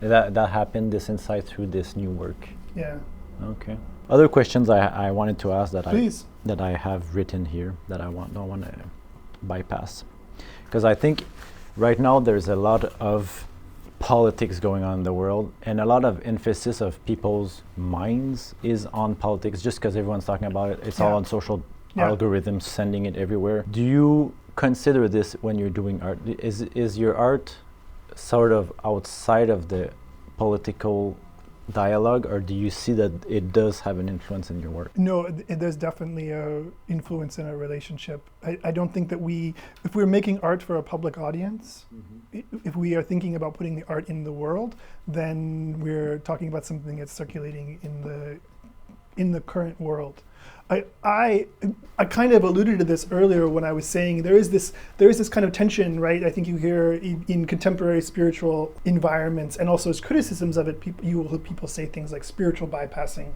That happened, this insight, through this new work. Yeah. Okay. Other questions I wanted to ask that Please. I have written here that I don't want to bypass, because I think right now there's a lot of politics going on in the world, and a lot of emphasis of people's minds is on politics, just because everyone's talking about it. It's all on social algorithms sending it everywhere. Do you consider this when you're doing art? Is your art sort of outside of the political dialogue, or do you see that it does have an influence in your work? No, there's definitely a influence in a relationship. I don't think that if we're making art for a public audience, if we are thinking about putting the art in the world, then we're talking about something that's circulating in the current world. I kind of alluded to this earlier when I was saying there is this kind of tension, right? I think you hear in contemporary spiritual environments, and also as criticisms of it, you will hear people say things like spiritual bypassing,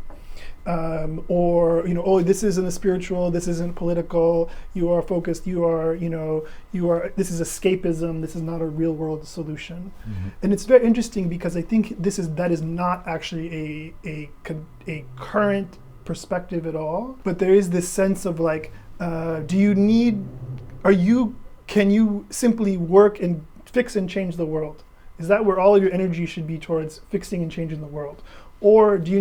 or this isn't a spiritual, this isn't political. You are focused. You are. This is escapism. This is not a real world solution. And it's very interesting because I think that is not actually a current perspective at all, but there is this sense of like, can you simply work and fix and change the world? Is that where all of your energy should be, towards fixing and changing the world? Or do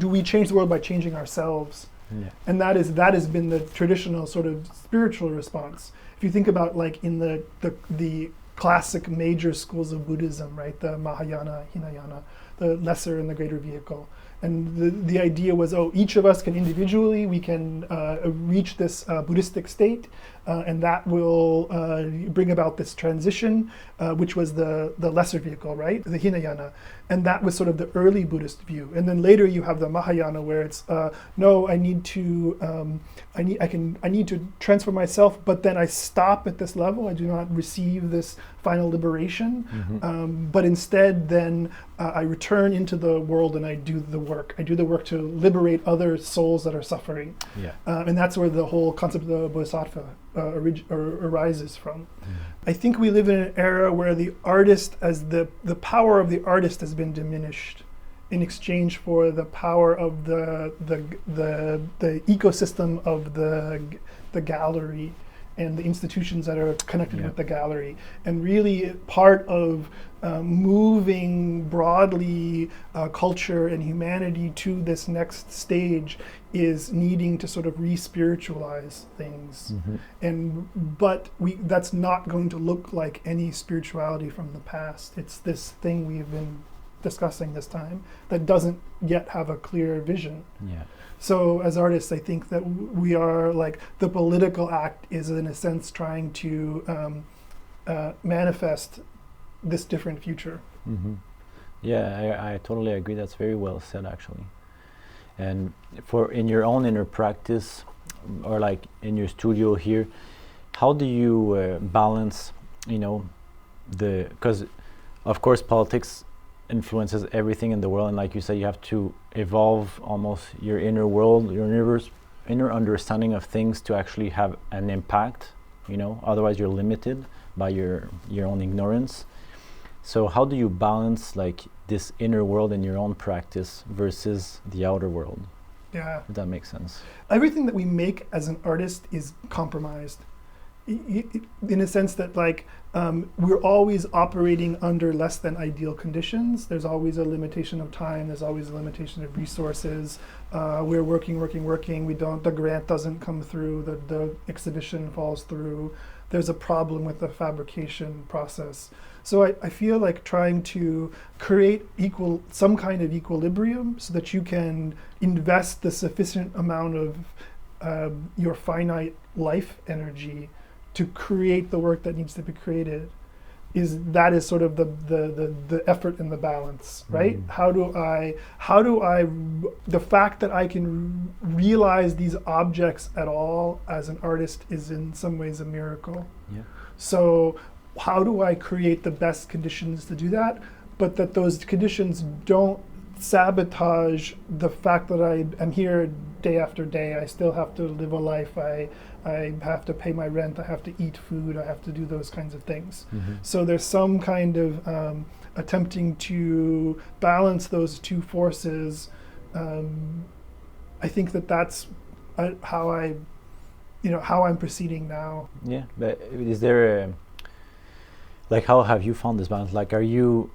we change the world by changing ourselves? Yeah. And that has been the traditional sort of spiritual response. If you think about, like, in the classic major schools of Buddhism, right? The Mahayana, Hinayana, the lesser and the greater vehicle. And the idea was, each of us can individually, we can reach this Buddhistic state, and that will bring about this transition, which was the lesser vehicle, right? The Hinayana. And that was sort of the early Buddhist view. And then later you have the Mahayana, where it's, no, I need to transform myself, but then I stop at this level. I do not receive this final liberation, but instead then I return into the world and I do the work. I do the work to liberate other souls that are suffering. Yeah. And that's where the whole concept of the Bodhisattva arises from. I think we live in an era where the artist, as the power of the artist has been diminished in exchange for the power of the ecosystem of the gallery and the institutions that are connected with the gallery. And really part of moving broadly culture and humanity to this next stage is needing to sort of re-spiritualize things. But that's not going to look like any spirituality from the past. It's this thing we've been discussing this time that doesn't yet have a clear vision. Yeah. So as artists, I think that we are, like, the political act is in a sense trying to manifest this different future. Yeah, I totally agree. That's very well said, actually. And in your own inner practice, or like in your studio here, how do you balance, because of course politics influences everything in the world, and like you say, you have to evolve almost your inner world, your inner understanding of things to actually have an impact, otherwise you're limited by your own ignorance. So how do you balance, like, this inner world in your own practice versus the outer world? Yeah. If that makes sense. Everything that we make as an artist is compromised. in a sense that like we're always operating under less than ideal conditions. There's always a limitation of time. There's always a limitation of resources. We're working. The grant doesn't come through. The exhibition falls through. There's a problem with the fabrication process. So I feel like trying to create some kind of equilibrium so that you can invest the sufficient amount of your finite life energy to create the work that needs to be created is sort of the effort and the balance, right? How do I the fact that I can realize these objects at all as an artist is in some ways a miracle. Yeah. So how do I create the best conditions to do that, but that those conditions don't sabotage the fact that I am here day after day. I still have to live a life. I have to pay my rent. I have to eat food. I have to do those kinds of things. So there's some kind of attempting to balance those two forces. I think that's how I'm proceeding now. Yeah, but is there how have you found this balance? Like, are you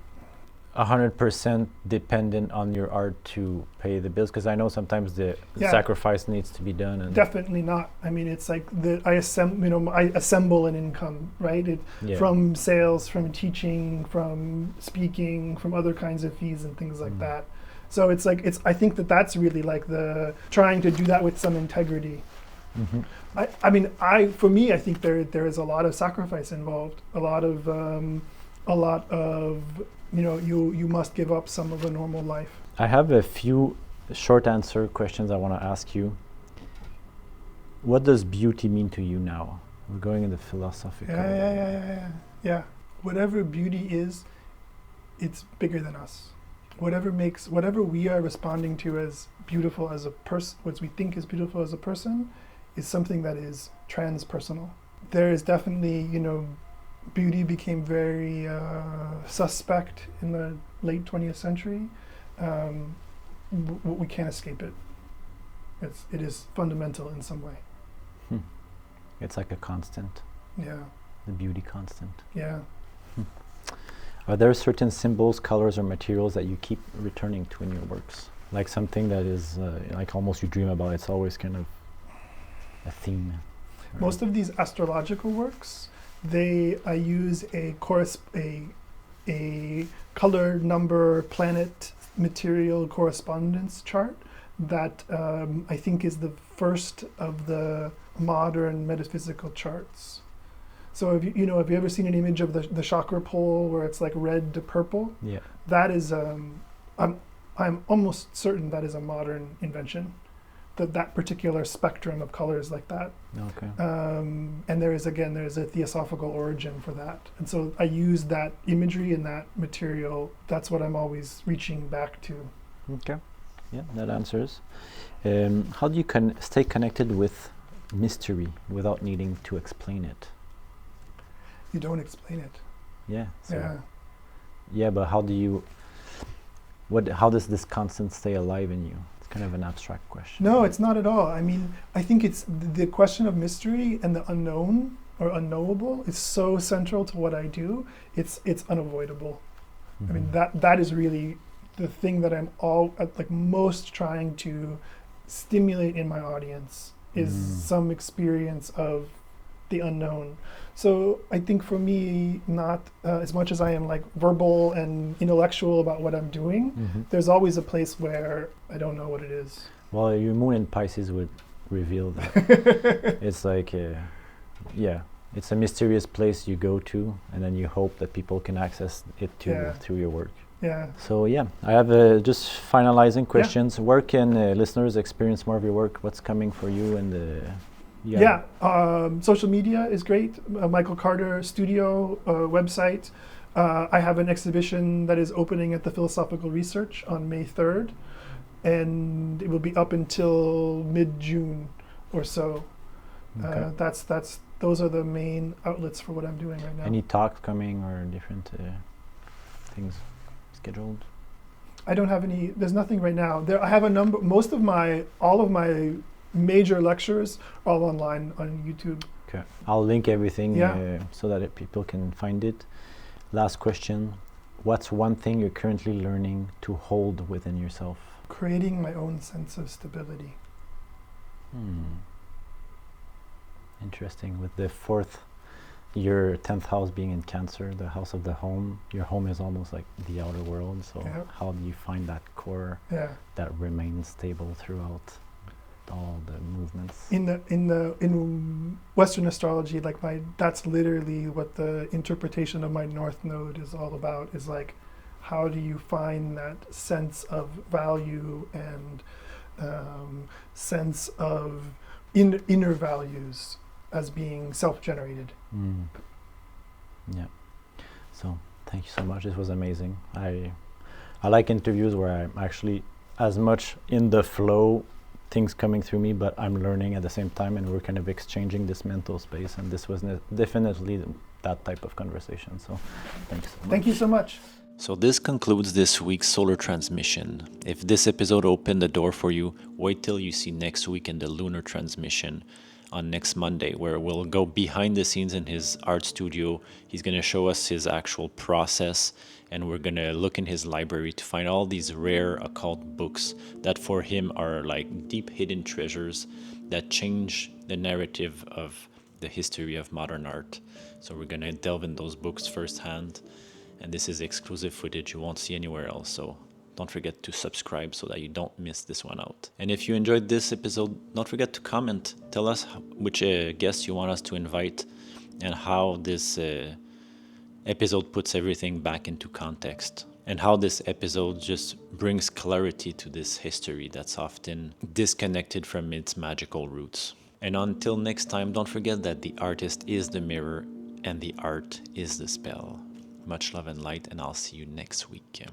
100% dependent on your art to pay the bills? Because I know sometimes the sacrifice needs to be done. And definitely not. I mean, it's like I assemble an income, right? From sales, from teaching, from speaking, from other kinds of fees and things like that. So it's like I think that's really like the trying to do that with some integrity. For me, I think there is a lot of sacrifice involved. A lot of you must give up some of a normal life. I have a few short answer questions I want to ask you. What does beauty mean to you now? We're going in the philosophical. Yeah. Whatever beauty is, it's bigger than us. Whatever we are responding to as beautiful as a person, what we think is beautiful as a person, is something that is transpersonal. There is definitely, beauty became very suspect in the late 20th century. We can't escape it. It is fundamental in some way. It's like a constant. Yeah. The beauty constant. Yeah. Are there certain symbols, colors, or materials that you keep returning to in your works? Like something that is like almost you dream about. It's always kind of a theme. Most of these astrological works, I use a color, number, planet, material correspondence chart that I think is the first of the modern metaphysical charts. So have you ever seen an image of the chakra pole where it's like red to purple? Yeah. That is I'm almost certain that is a modern invention. That particular spectrum of colors like that. Okay. And there's a theosophical origin for that. And so I use that imagery and that material. That's what I'm always reaching back to. Okay. Yeah, that answers. How do you stay connected with mystery without needing to explain it? You don't explain it. Yeah. So Yeah, but how does this constant stay alive in you? Kind of an abstract question. No, it's not at all. I mean, I think it's the question of mystery and the unknown or unknowable is so central to what I do. It's unavoidable. I mean, that is really the thing that I'm most trying to stimulate in my audience is some experience of the unknown. So I think for me, not as much as I am like verbal and intellectual about what I'm doing, there's always a place where I don't know what it is. Well, your moon in Pisces would reveal that. It's like, it's a mysterious place you go to, and then you hope that people can access it through your work. Yeah. So I have just finalizing questions. Yeah. Where can listeners experience more of your work? What's coming for you and the... social media is great. Michael Carter Studio website. I have an exhibition that is opening at the Philosophical Research on May 3rd, and it will be up until mid-June or so. Okay. Those are the main outlets for what I'm doing right now. Any talks coming or different things scheduled? I don't have any. There's nothing right now. I have a number. All of my major lectures are all online on YouTube. Okay. I'll link everything Yeah. so that people can find it. Last question. What's one thing you're currently learning to hold within yourself? Creating my own sense of stability. Interesting. With the your 10th house being in Cancer, the house of the home, your home is almost like the outer world. So Yeah. how do you find that core Yeah. that remains stable throughout all the movements? In Western astrology, like that's literally what the interpretation of my North Node is all about. Is like, how do you find that sense of value and sense of inner values as being self-generated? Yeah. So thank you so much. This was amazing. I like interviews where I'm actually as much in the flow, things coming through me, but I'm learning at the same time, and we're kind of exchanging this mental space. And this was definitely that type of conversation. So thanks so much. Thank you so much. So this concludes this week's solar transmission. If this episode opened the door for you, wait till you see next week in the lunar transmission on next Monday, where we'll go behind the scenes in his art studio. He's going to show us his actual process, and we're going to look in his library to find all these rare occult books that for him are like deep hidden treasures that change the narrative of the history of modern art. So we're going to delve in those books firsthand, and this is exclusive footage you won't see anywhere else. So don't forget to subscribe so that you don't miss this one out. And if you enjoyed this episode, don't forget to comment. Tell us which guests you want us to invite and how this episode puts everything back into context, and how this episode just brings clarity to this history that's often disconnected from its magical roots. And until next time, don't forget that the artist is the mirror and the art is the spell. Much love and light, and I'll see you next week.